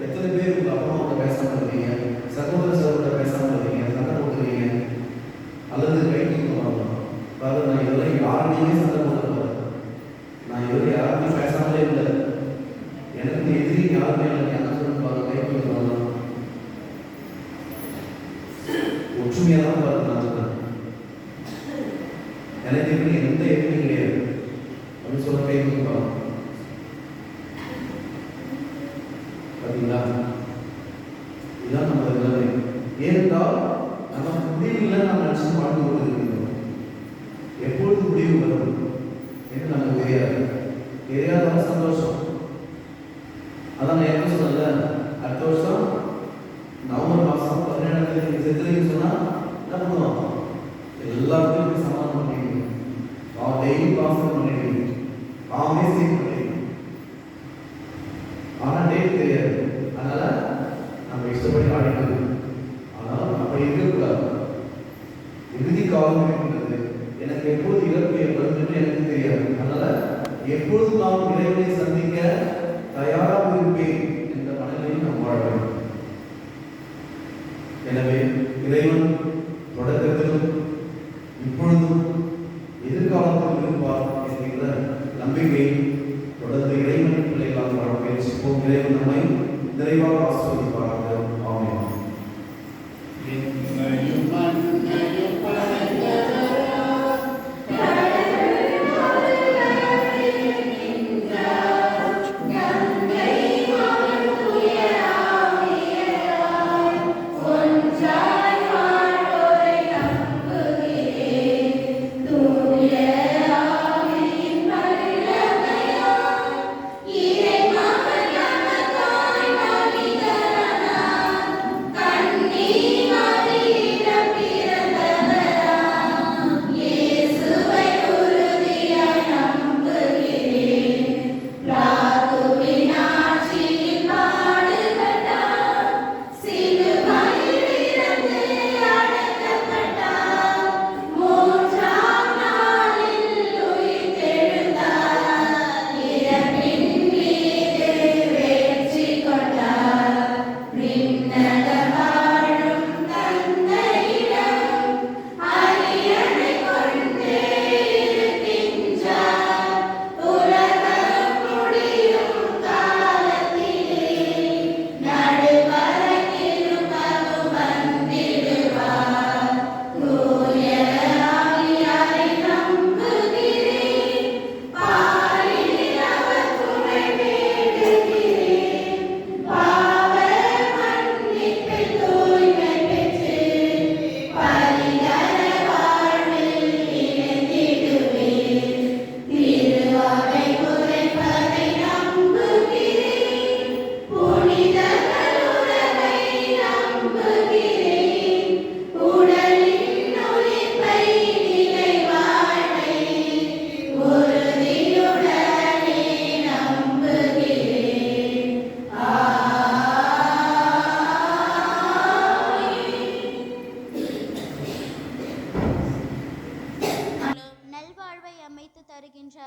S1: எத்தனை பேர் உங்க அப்பா அம்மா பேசாமல் இருக்கீங்க, சகோதர சகோதர பேசாமல் இருக்கீங்க, சண்டை போட்டுறீங்க, அல்லது கைக்கு பாரு நான் இதெல்லாம் யாருமே சண்டை போடுறது, நான் இதுவரை யாருமே பேசாமலே இல்லை, எனக்கு எதிரி யாருமே இல்லை, என்ன சொல்லணும் பாரு கைக்கு வரலாம், ஒற்றுமையாக தான் பாருங்க. நான் சொல்றேன் எனக்கு எப்படி எந்த எதிரியும் கிடையாது அப்படின்னு சொல்ல கைக்கு பாருங்க. பார்த்தீங்களா, இதுதான் நம்ம நிலைமை. ஏனென்றால் நமக்கு முடிவில் நாம் நினைச்சு வாழ்ந்து கொண்டு இருக்கின்றோம். எப்பொழுது முடிவு வரும் என்று நமக்கு தெரியாது. தெரியாத சந்தோஷம். அதான் நான் என்ன சொன்னல, அடுத்த வருஷம் நவம்பர் மாதம் 17ஆம் தேதி செத்துறீங்கன்னு சொன்னா என்ன பண்ணுவோம், எல்லாருக்கும் சமாதானம் பண்ணிடுவீங்க, டெய்லி பாசனம் பண்ணிடுவீங்க, மெசேஜ் பண்ணிடுவீங்க. ஆனால் டேட் தெரியாது, அதனால நம்ம இஷ்டப்படி ஆடிக்கலாம். ஆனால் அப்படி இருக்கக்கூடாது. இறுதி காலம் இருக்கின்றது, எனக்கு எப்போது இறப்பு ஏற்படும் என்று எனக்கு தெரியாது. அதனால எப்பொழுது நாம் இறைவனை சந்திக்க தயாராக இருப்பேன் என்ற மனநிலையில் நாம் வாழ வேண்டும். எனவே இறைவன் தொடக்கத்திலும் இப்பொழுதும் எதிர்காலத்தில் இருப்பார் என்கின்ற நம்பிக்கை தொடர்ந்து இறைவனின் பிள்ளைகளாக வாழ முயற்சிப்போம். இறைவன் நம்மை நிறைவாக ஆசீர்வதிப்பாராக. ஆமென்.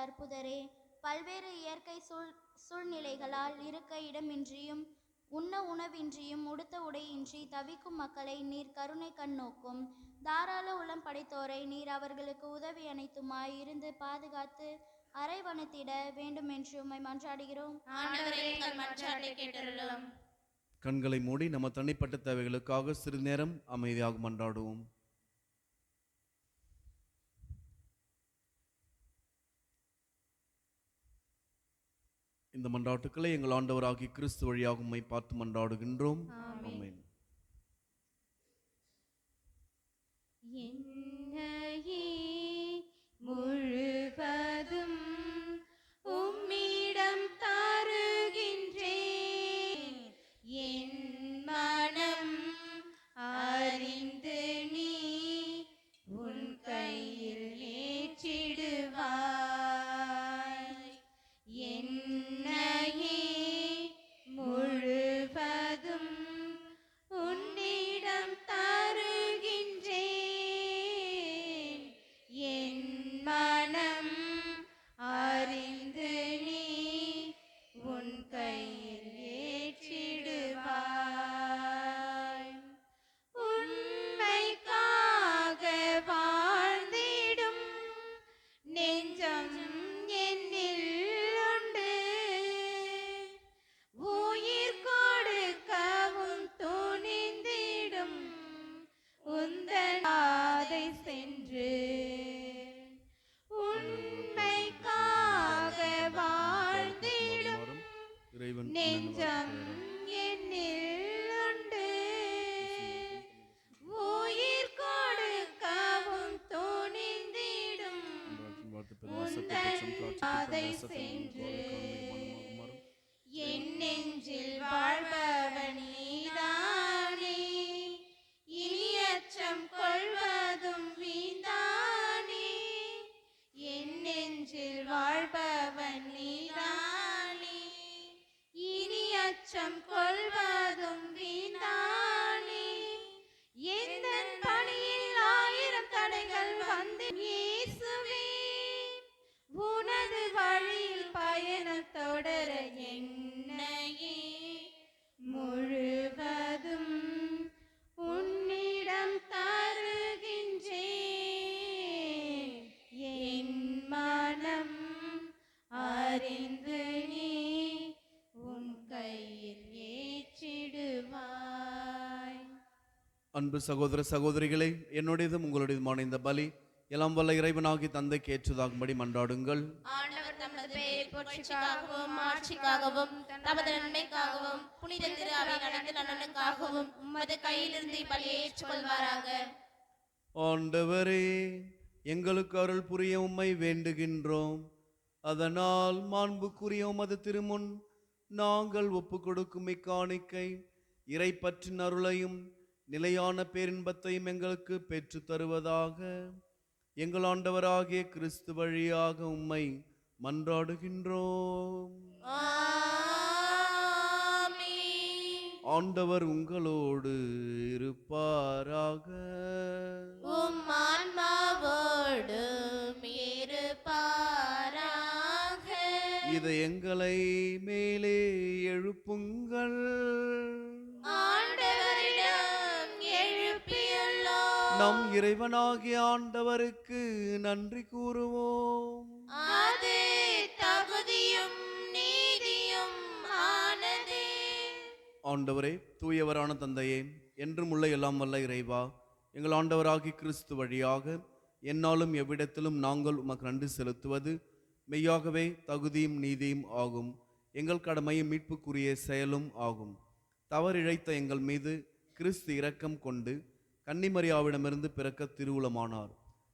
S4: அற்புதரே, பல்வேறு இயற்கை சூழ்நிலைகளால் இருக்க இடமின்றியும் உண்ண உணவின்றியும் உடுத்த உடையின்றி தவிக்கும் மக்களை நீர் கருணை கண் நோக்கும். தாராள உளம் படைத்தோரை நீர் அவர்களுக்கு உதவி அனைத்துமாய் இருந்து பாதுகாத்து அரைவணத்திட வேண்டும் என்று உம்மை மன்றாடுகிறோம்.
S5: ஆண்டவரே, எங்கள் மன்றாட்டை கேட்டருளும்.
S1: கண்களை மூடி நம்ம தனிப்பட்ட தேவைகளுக்காக சிறிது நேரம் அமைதியாக மன்றாடுவோம். இந்த மன்றாட்டுக்களை எங்கள் ஆண்டவராகிய கிறிஸ்து வழியாக உம்மை பார்த்து மன்றாடுகின்றோம். ஆமென்.
S5: என்னையே முழுவதும் உம்மிடம் தருகின்றேன். என் மனம் அறிந்து நீ உன் கையில் ஏற்றிடுவாய். என்னையே முழுவதும் உன்னிடம் தருகின்றேன். என் மனம் அறிந்து நீ உன் கையில் ஏற்றிடுவாய். உண்மைக்காக வாழ்ந்திடும் நெஞ்சம் என்னில் உண்டு. உயிர் கொடுக்கவும் துணிந்திடும் உந்தன் பாதை சென்று. உண்மைக்காக வாழ்ந்திடும்
S1: இறைவன்
S5: நெஞ்சம் என்னில் உண்டு. உயிர் கொடுக்கவும் துணிந்திடும் உந்தன் பாதை சென்று. என் நெஞ்சில் வாழ்பவன் நீதானே, இனி அச்சம் கொள்வதும் வீந்தானே. என் நெஞ்சில் வாழ்பவன் நீதானே, இனி அச்சம் கொள்வதும் வீந்தானே. எந்தன் பணியில் 1000 தடைகள் வந்து இயேசுவே, உனது வழியில் பயணம் தொடர என்னையே முழுவதும் உன்னிடம் தருகின்றேன். என் மனம் அறிந்து நீ உன் கையில் ஏற்றிடுவாய்.
S1: அன்பு சகோதர சகோதரிகளே, என்னுடையதும் உங்களுடையதுமான இந்த பலி எல்லாம் வல்ல இறைவனாகி தந்தைக்கு ஏற்றதாகும்படி மன்றாடுங்கள்.
S5: ஆண்டவர் தமது பெயரை போற்றிக்காகவும் ஆட்சிக்காகவும் தமது நன்மைக்காகவும் புனித திரு அவையின் அனைத்து நலனுக்காகவும் உமது கையிலிருந்து பலியை ஏற்றுக்கொள்வாராக.
S1: ஆண்டவரே, எங்களுக்கு அருள் புரிய உம்மை வேண்டுகின்றோம். அதனால் மாண்புக்குரிய உமது திருமுன் நாங்கள் ஒப்பு கொடுக்கும் இக்காணிக்கை இறை பற்றின் அருளையும் நிலையான பேரின்பத்தையும் எங்களுக்கு பெற்று தருவதாக. எங்கள் ஆண்டவராகிய கிறிஸ்து வழியாக உம்மை மன்றாடுகின்றோம்.
S5: ஆமென்.
S1: ஆண்டவர் உங்களோடு இருப்பாராக.
S5: உம் ஆன்மாவோடும் இருப்பாராக.
S1: இதை எங்களை மேலே எழுப்புங்கள்.
S5: ஆண்டவரிடம் எழுப்பியுள்ளோம்.
S1: நம் இறைவனாகிய ஆண்டவருக்கு நன்றி கூறுவோம்.
S5: அது தகுதியும் நீதியும் ஆனதே.
S1: ஆண்டவரே, தூயவரான தந்தையே, என்றும் உள்ள எல்லாம் வல்ல இறைவா, எங்கள் ஆண்டவராகிய கிறிஸ்து வழியாக எந்நாளும் எவ்விடத்திலும் நாங்கள் உமக்கு நன்றி செலுத்துவது மெய்யாகவே தகுதியும் நீதியும் ஆகும். எங்கள் கடமையும் மீட்புக்குரிய செயலும் ஆகும். தவறிழைத்த எங்கள் மீது கிறிஸ்து இரக்கம் கொண்டு கன்னிமரியாவிடமிருந்து பிறக்க திருவுளமானார்.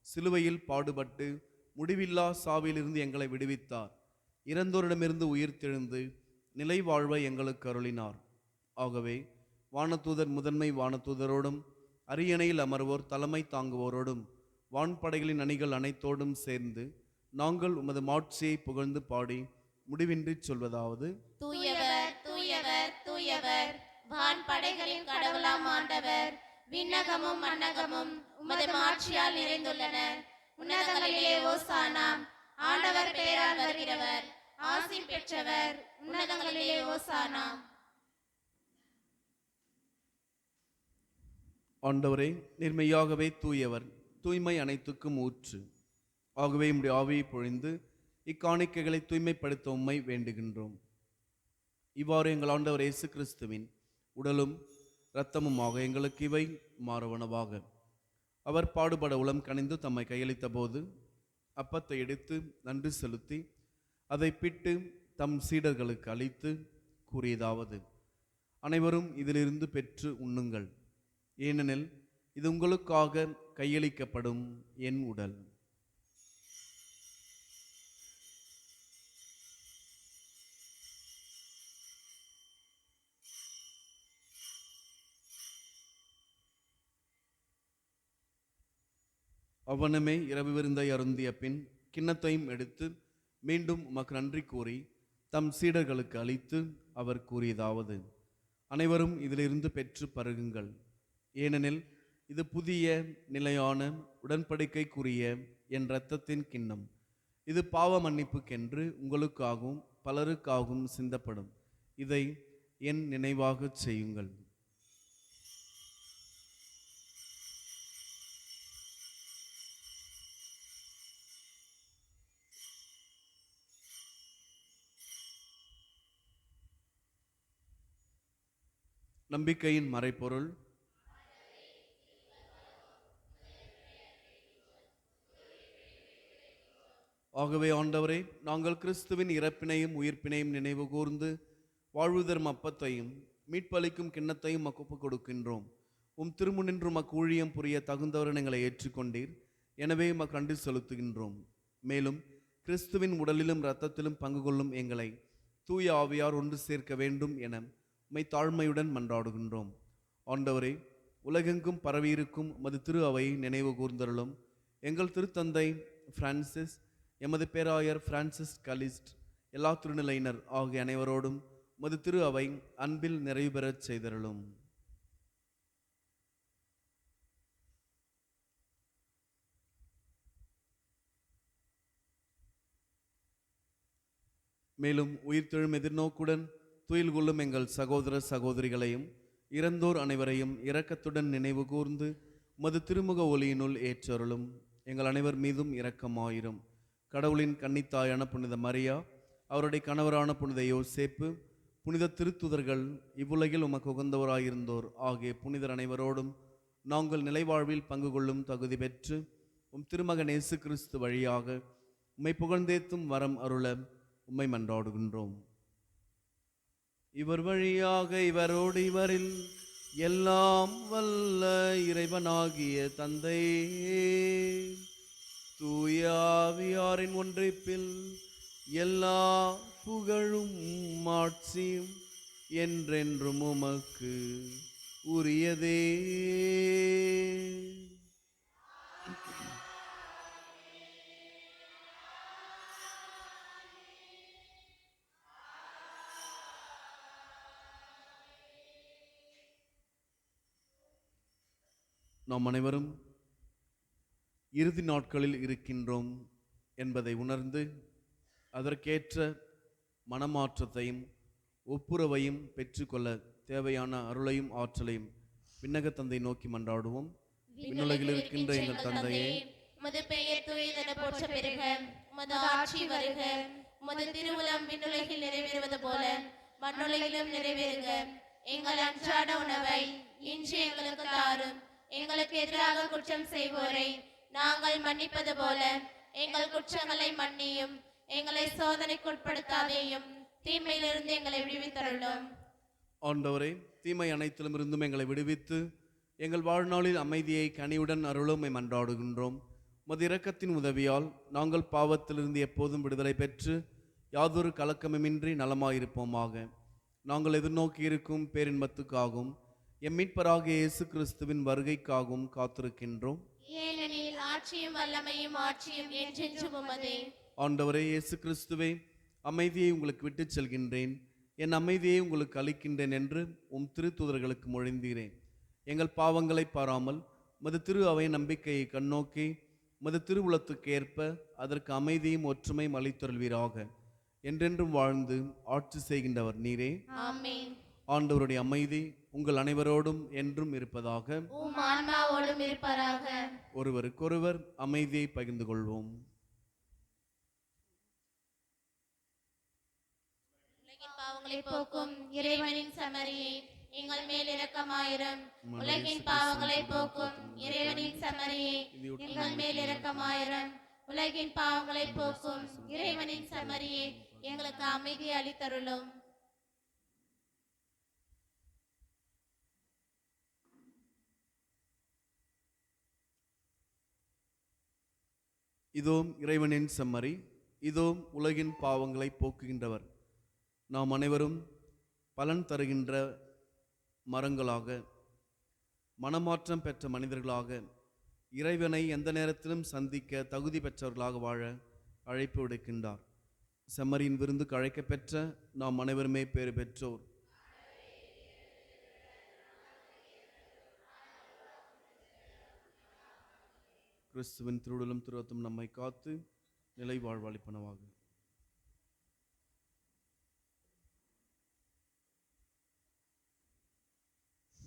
S1: சிலுவையில் பாடுபட்டு முடிவில்லா சாவிலிருந்து எங்களை விடுவித்தார். இறந்தோரிடமிருந்து உயிர்த்தெழுந்து நிலை வாழ்வை எங்களுக்கு அருளினார். ஆகவே வானதூதர் முதன்மை வானதூதரோடும் அரியணையில் அமர்வோர் தலைமை தாங்குவோரோடும் வான்படைகளின் அணிகள் அனைத்தோடும் சேர்ந்து நாங்கள் உமது மாட்சியை புகழ்ந்து பாடி முடிவின்றி சொல்வதாவது:
S5: தூயவர் தூயவர் தூயவர், வான்படைகளின் கடவுளாம் ஆண்டவர். விண்ணகமும் மண்ணகமும் உமது மாட்சியால் நிறைந்துள்ளன. உன்னதங்களிலே ஓசானா. ஆண்டவர் பெயரால் வருகிறவர் ஆசி பெற்றவர். உன்னதங்களிலே ஓசானா.
S1: ஆண்டவரே, நிர்மையாகவே தூயவர், தூய்மை அனைத்துக்கும் ஊற்று. ஆகவே உம்முடைய ஆவியை பொழிந்து இக்காணிக்கைகளை தூய்மைப்படுத்த உம்மை வேண்டுகின்றோம். இவ்வாறு எங்கள் ஆண்டவர் இயேசு கிறிஸ்துவின் உடலும் இரத்தமுமாக எங்களுக்கு இவை மாறுவனவாக. அவர் பாடுபட உளம் கனிந்து தம்மை கையளித்த போது அப்பத்தை எடுத்து நன்றி செலுத்தி அதை பிட்டு தம் சீடர்களுக்கு அளித்து கூறியதாவது: அனைவரும் இதிலிருந்து பெற்று உண்ணுங்கள், ஏனெனில் இது உங்களுக்காக கையளிக்கப்படும் என் உடல். அவ்வனமே இரவு விருந்தை அருந்திய பின் கிண்ணத்தையும் எடுத்து மீண்டும் உமக்கு நன்றி கூறி தம் சீடர்களுக்கு அளித்து அவர் கூறியதாவது: அனைவரும் இதிலிருந்து பெற்று பருகுங்கள், ஏனெனில் இது புதிய நிலையான உடன்படிக்கைக்குரிய என் இரத்தத்தின் கிண்ணம். இது பாவ மன்னிப்புக்கென்று உங்களுக்காகவும் பலருக்காகவும் சிந்தப்படும். இதை என் நினைவாகச் செய்யுங்கள். நம்பிக்கையின் மறைபொருள். ஆகவே ஆண்டவரே, நாங்கள் கிறிஸ்துவின் இறப்பினையும் உயிர்ப்பினையும் நினைவு கூர்ந்து வாழ்வு தரும் அப்பத்தையும் மீட்பளிக்கும் கிண்ணத்தையும் ஒப்புக் கொடுக்கின்றோம். உம் திருமுனின்று உமக்கு ஊழியம் புரிய தகுந்தவரை எங்களை ஏற்றுக்கொண்டீர். எனவே உமக்கு நன்றி செலுத்துகின்றோம். மேலும் கிறிஸ்துவின் உடலிலும் இரத்தத்திலும் பங்கு கொள்ளும் எங்களை தூய ஆவியார் ஒன்று சேர்க்க வேண்டும் என உம்மை தாழ்மையுடன் மன்றாடுகின்றோம். ஆண்டவரே, உலகெங்கும் பரவியிருக்கும் உமது திரு அவையை நினைவு கூர்ந்தருளும். எங்கள் திருத்தந்தை பிரான்சிஸ், எமது பேராயர் பிரான்சிஸ் கலிஸ்ட், எல்லா திருநிலையினர் ஆகிய அனைவரோடும் உமது திரு அவை அன்பில் நிறைவு பெறச் செய்தருளும். மேலும் உயிர்த்தெழும் எதிர்நோக்குடன் துயில் கொள்ளும் எங்கள் சகோதர சகோதரிகளையும் இறந்தோர் அனைவரையும் இரக்கத்துடன் நினைவு கூர்ந்து உமது திருமுக ஒளியினுள் ஏற்றருளும். எங்கள் அனைவர் மீதும் இரக்கமாயிரும். கடவுளின் கன்னித்தாயான புனித மரியா, அவருடைய கணவரான புனித யோசேப்பு, புனித திருத்துதர்கள், இவ்வுலகில் உமக்கு உகந்தவராயிருந்தோர் ஆகிய புனிதர் அனைவரோடும் நாங்கள் நிலைவாழ்வில் பங்கு கொள்ளும் தகுதி பெற்று உம் திருமகன் இயேசு கிறிஸ்து வழியாக உம்மை புகழ்ந்தேத்தும் வரம் அருள உம்மை மன்றாடுகின்றோம். இவர் வழியாக இவரோடு இவரில் எல்லாம் வல்ல இறைவனாகிய தந்தை தூய ஆவியாரின் ஒன்றிப்பில் எல்லா புகழும் மாட்சியும் என்றென்றும் உமக்கு உரியதே. நாம் அனைவரும் இறுதி நாட்களில் இருக்கின்றோம் என்பதை உணர்ந்து அதற்கேற்ற மனமாற்றத்தையும் ஒப்புரவையும் பெற்றுக்கொள்ள தேவையான அருளையும் ஆற்றலையும் விண்ணக தந்தை நோக்கி மன்றாடுவோம். விண்ணுலகில் இருக்கின்ற எங்கள் தந்தையே,
S5: உமது பெயர் தூயதென போற்ற பெறுக. உமது ஆட்சி வருக. உமது திருவுளம் விண்ணுலகில் நிறைவேறுவது போல மண்ணுலகிலும் நிறைவேறுக. எங்கள் அன்றாட உணவை இன்று எங்களுக்கு தாரும். எங்களுக்கு எதிராக குற்றம் செய்வோரை நாங்கள் மன்னிப்பது போல எங்கள் குற்றங்களை மன்னியும். எங்களை சோதனைக்கு உட்படுத்தாதேயும், தீமையிலிருந்து எங்களை விடுவித்தருளும்.
S1: ஆண்டவரே, தீமை அனைத்திலும் இருந்தும் எங்களை விடுவித்து எங்கள் வாழ்நாளில் அமைதியை கனிவுடன் அருளுமை மன்றாடுகின்றோம். உமது இரக்கத்தின் உதவியால் நாங்கள் பாவத்திலிருந்து எப்போதும் விடுதலை பெற்று யாதொரு கலக்கமுமின்றி நலமாயிருப்போமாக. நாங்கள் எதிர்நோக்கி இருக்கும் பேரின்பத்துக்காகவும் எம் மீட்பராகிய இயேசு கிறிஸ்துவின் வருகைக்காகவும் காத்திருக்கின்றோம்.
S5: ஏனெனில் ஆட்சியும் வல்லமையும் ஆட்சியும் என்றென்றும் உமதே.
S1: ஆண்டவரே இயேசு கிறிஸ்துவே, அமைதியை உங்களுக்கு விட்டுச் செல்கின்றேன், என் அமைதியை உங்களுக்கு அளிக்கின்றேன் என்று உம் திருத்தூதர்களுக்கு மொழிந்தீரேன். எங்கள் பாவங்களை பாராமல் உமது திரு அவை நம்பிக்கையை கண்ணோக்கி உமது திருவுளத்துக்கு ஏற்ப அதற்கு அமைதியும் ஒற்றுமையும் அளித்தருள்வீராக. என்றென்றும் வாழ்ந்து ஆட்சி செய்கின்றவர் நீரே.
S5: ஆமென்.
S1: ஆண்டவருடைய அமைதி உங்கள் அனைவரோடும் என்றும் இருப்பதாக.
S5: உம் ஆன்மாவோடும் இருப்பதாக.
S1: ஒருவருக்கொருவர் அமைதியை பகிர்ந்து கொள்வோம்.
S5: உலகின் பாவங்களை போக்கும் இறைவனின் சமரியே, எங்கள் மேல் இரக்கமாயிரம். உலகின் பாவங்களை போக்கும் இறைவனின் சமரியே, எங்கள் மேல் இரக்கமாயிரம். உலகின் பாவங்களை போக்கும் இறைவனின் சமரியே, எங்களுக்கு அமைதியை அளித்தருளும்.
S1: இதோ இறைவனின் செம்மறி, இதோ உலகின் பாவங்களை போக்குகின்றவர். நாம் அனைவரும் பலன் தருகின்ற மரங்களாக, மனமாற்றம் பெற்ற மனிதர்களாக, இறைவனை எந்த நேரத்திலும் சந்திக்க தகுதி பெற்றவர்களாக வாழ அழைப்பு விடுக்கின்றார். செம்மறியின் விருந்துக்கு அழைக்கப்பெற்ற நாம் அனைவருமே பேறு பெற்றோர். கிறிஸ்துவின் திருவுடலும் திருரத்தம் நம்மை காத்து நிலை வாழ்வளிப்பனவாக.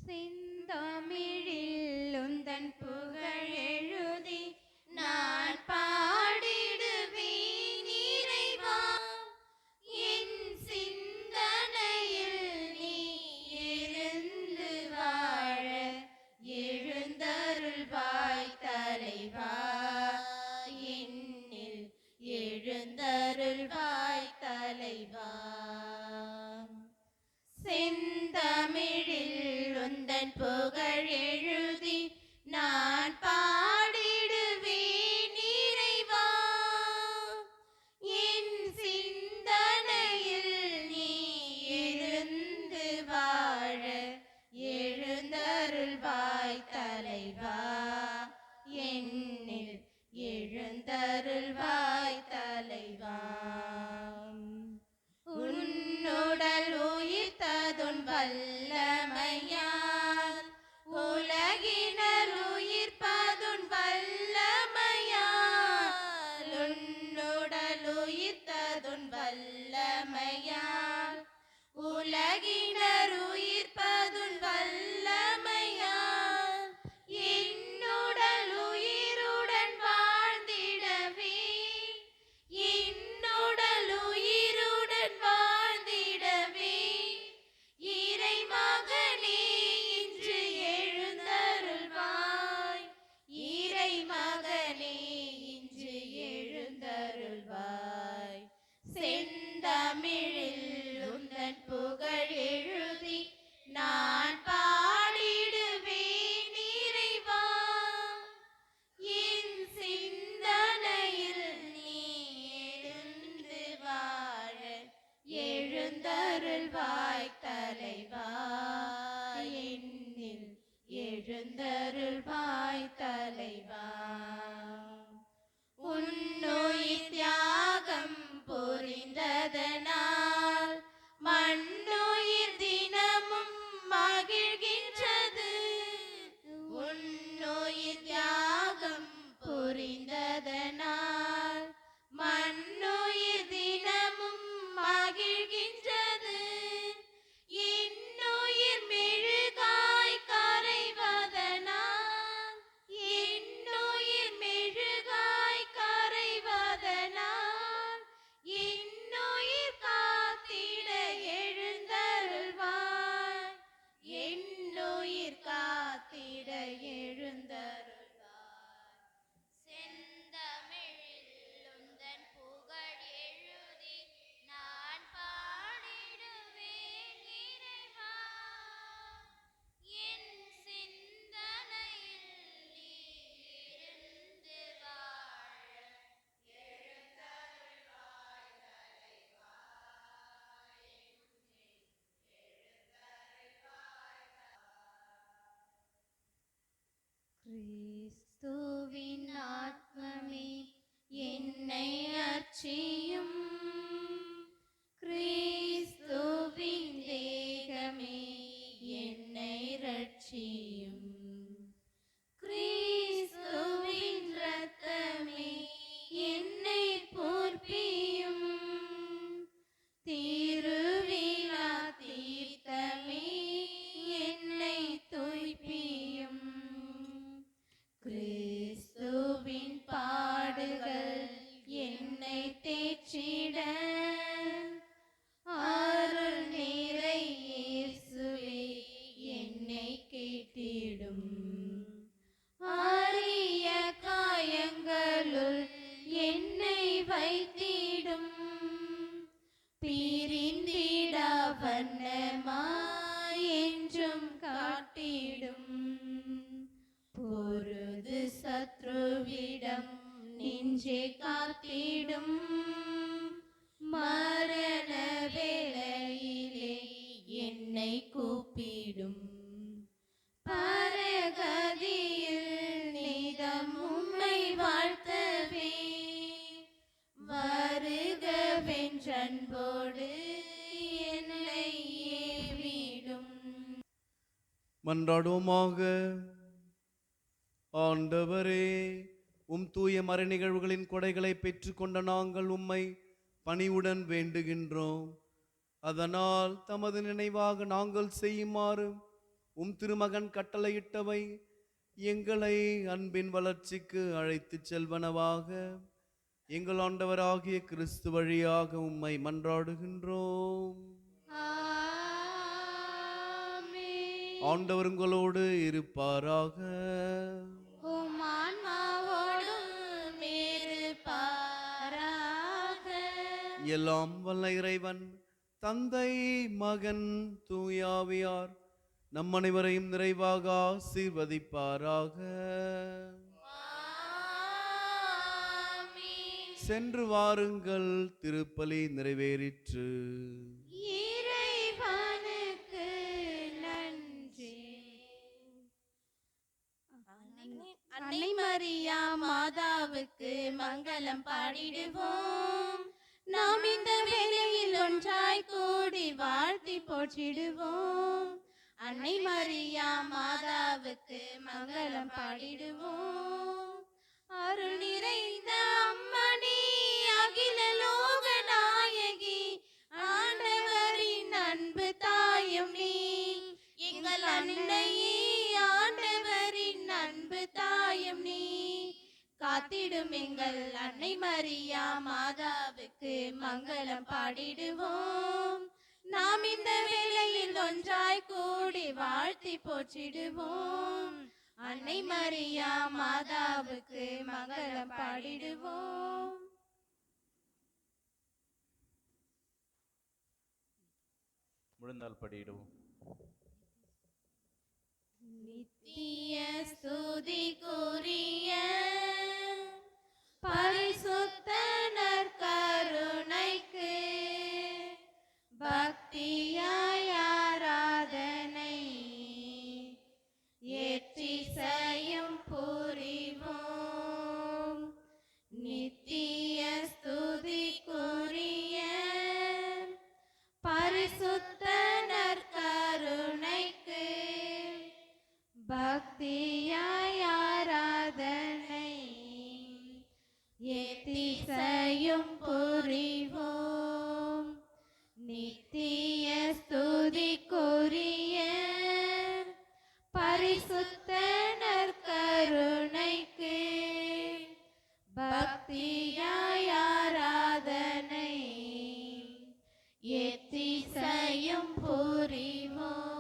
S5: செந்தமிழில் உந்தன் புகழெழுதி நான் பாடிடுவேன் இறைவா. என் சிந்தனையில் நீ இருந்து வாழ எழுந்தருள்வாய் தலைவா. என்னில் எழுந்தருள்வாய் தலைவா. செந்தமிழில் உந்தன் புகழ் எழுதி நான் பாடிடுவேன் இறைவா. என் சிந்தனையில் நீ இருந்து வாழ எழுந்தருள்வாய் தலைவா. என்னில் எழுந்தருள்வாய் தலைவா. உன்னுடல் உயிர்த்ததுன் வல்லமையால் உலகினர் உயிர்ப்பதுன் வல்லமையால். உன்னுடல் உயிர்த்ததுன் வல்லமையால் உலகினர் உயிர்ப்பதுன் வல்லமையால். என்னுடல் உயிருடன் வாழ்ந்திடவே, என்னுடல் உயிருடன் வாழ்ந்திடவே இறை மகனே இன்று எழுந்தருள்வாய். இறை மகனே இன்று எழுந்தருள்வாய். செந்தமிழில் உந்தன் புகழ் எழுதி நான் பாடிடுவேன் இறைவா. என் சிந்தனையில் நீ இருந்து வாழ எழுந்தருள்வாய் தலைவா. என்னில் எழுந்தருள்வாய் தலைவா. உன்னுயிர் தியாகம் புரிந்ததனால் மண்ணுயிர் தினமும் மகிழ்கின்றது. உன்னுயிர் தியாகம் புரிந்ததனால் மண்ணுயிர் தினமும் மகிழ்கின்றது. என்னுயிர் மெழுகாய் கரைவதனால், என்னுயிர் மெழுகாய் கரைவதனால் என்னுயிர் காத்திட எழுந்தருள்வாய். என்னுயிர் காத்திட எழுந்தருள்வாய். செந்தமிழில் உந்தன் புகழ் எழுதி நான் பாடிடுவேன் இறைவா. என் சிந்தனையில் நீ இருந்து வாழ எழுந்தருள்வாய் தலைவா. கிறிஸ்துவின் ஆத்மமே என்னை அர்ச்சியும். கிறிஸ்துவின் தேகமே என்னை ரட்சியும். கிறிஸ்துவின் இரத்தமே என்னை போர்ப்பியும். திருவிழா தீர்த்தமே என்னை தூய்ப்பியும். கிறிஸ்துவின் பாடுகள் என்னை தேற்றிட அருள் நிறை இயேசுவே என்னை கேட்டிடும். அரிய காயங்களுள் என்னை வைத்திடும். காத்திடும் மரண வேளையிலே என்னை கூப்பிடும் பரகதியில் நிதம் உம்மை வாழ்த்தவே வருகவென்றன்போடு என்னை ஏவிடும்.
S1: மன்றாடுவோமாக. ஆண்டவரே, உம் தூய மறை நிகழ்வுகளின் கொடைகளை பெற்றுக்கொண்ட நாங்கள் உம்மை பணிவுடன் வேண்டுகின்றோம். அதனால் தமது நினைவாக நாங்கள் செய்யுமாறு உம் திருமகன் கட்டளையிட்டவை எங்களை அன்பின் வளர்ச்சிக்கு அழைத்துச் செல்வனவாக எங்கள் ஆண்டவராகிய கிறிஸ்து வழியாக உம்மை மன்றாடுகின்றோம். ஆண்டவர் உங்களோடு இருப்பாராக.
S5: உம் ஆன்மாவோடும் இருப்பாராக.
S1: எல்லாம் வல்ல இறைவன் தந்தை, மகன், தூயாவியார் நம் அனைவரையும் நிறைவாக ஆசீர்வதிப்பாராக. சென்று வாருங்கள், திருப்பலி நிறைவேறிற்று.
S5: இறைவனுக்கு நன்றி. அன்னை மரியா மாதாவுக்கு மங்களம் பாடிடுவோம். நாம் இந்த வேளையில் ஒன்றாய் கூடி வாழ்த்தி போற்றிடுவோம். அன்னை மரியா மாதாவுக்கு மங்களம் பாடிடுவோம். அருள் நிறைந்த அம்மணி, அகில லோக நாயகி, ஆண்டவரின் அன்பு தாயும் நீ. எங்கள் அன்னையே, ஆண்டவரின் அன்பு தாயும் நீ. காத்திடும் எங்கள் அன்னை மரியா மாதாவுக்கு மங்களம் பாடிடுவோம். நாம் இந்த வேளையில் ஒன்றாய் கூடி வாழ்த்தி போற்றிடுவோம். அன்னை மரியா மாதாவுக்கு மங்களம் பாடிடுவோம்.
S1: முழந்தால் படியிடுவோம்.
S5: நித்திய ஸ்துதிக்குரிய பரிசுத்த நற்கருணைக்கு பக்தியாய் ஆராதனை ஏற்றிசையும் புரிவோம். நித்திய ஸ்துதிக்குரிய பரிசுத்த நற்கருணைக்கு பக்தியாய் ஆராதனை ஏத்திசையும் புரிவோம். நித்திய ஸ்துதிக்குரிய பரிசுத்த நற்கருணைக்கு பக்தியாய் ஆராதனை ஏத்திசையும் புரிவோம்.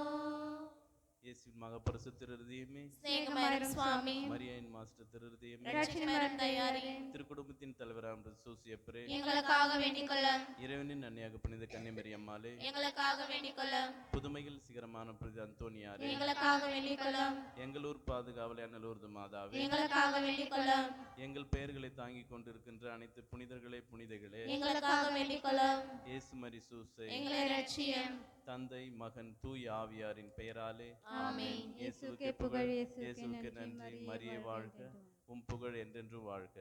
S1: இயேசுவின் மகா பரிசுத்த இருதயமே,
S5: ஸ்நேகமரும் சுவாமி,
S1: மரியாயின் மாஸ்டர் திருதயமே,
S5: இரட்சகமரும் தயாரே,
S1: திருக்குடும்பத்தின் தலைவரான சூசியப்பரே,
S5: எங்களுக்காக வேண்டிக் கொள்ளும்.
S1: இறைவனின் அன்னையாக புனித கன்னிமரி அம்மாளே,
S5: எங்களுக்காக வேண்டிக் கொள்ளும்.
S1: புதுமையில் சிகரமான புனித அந்தோனியாரே,
S5: எங்களுக்காக வேண்டிக் கொள்ளும்.
S1: எங்களூர் பாதுகாவலே நல்லூர்து மாதாவே,
S5: எங்களுக்காக வேண்டிக் கொள்ளும்.
S1: எங்கள் பெயர்களை தாங்கிக் கொண்டிருக்கின்ற அனைத்து புனிதர்களே, புனிதைகளே,
S5: எங்களுக்காக வேண்டிக் கொள்ளும்.
S1: இயேசு மரி சூசை,
S5: எங்களை இரட்சியும்.
S1: தந்தை, மகன், தூய ஆவியாரின் பெயராலே
S5: ஆமென்.
S1: இயேசுவுக்கே புகழ், இயேசுவுக்கே நன்றி. மரியே வாழ்க, உம் புகழ் என்றென்றும் வாழ்க.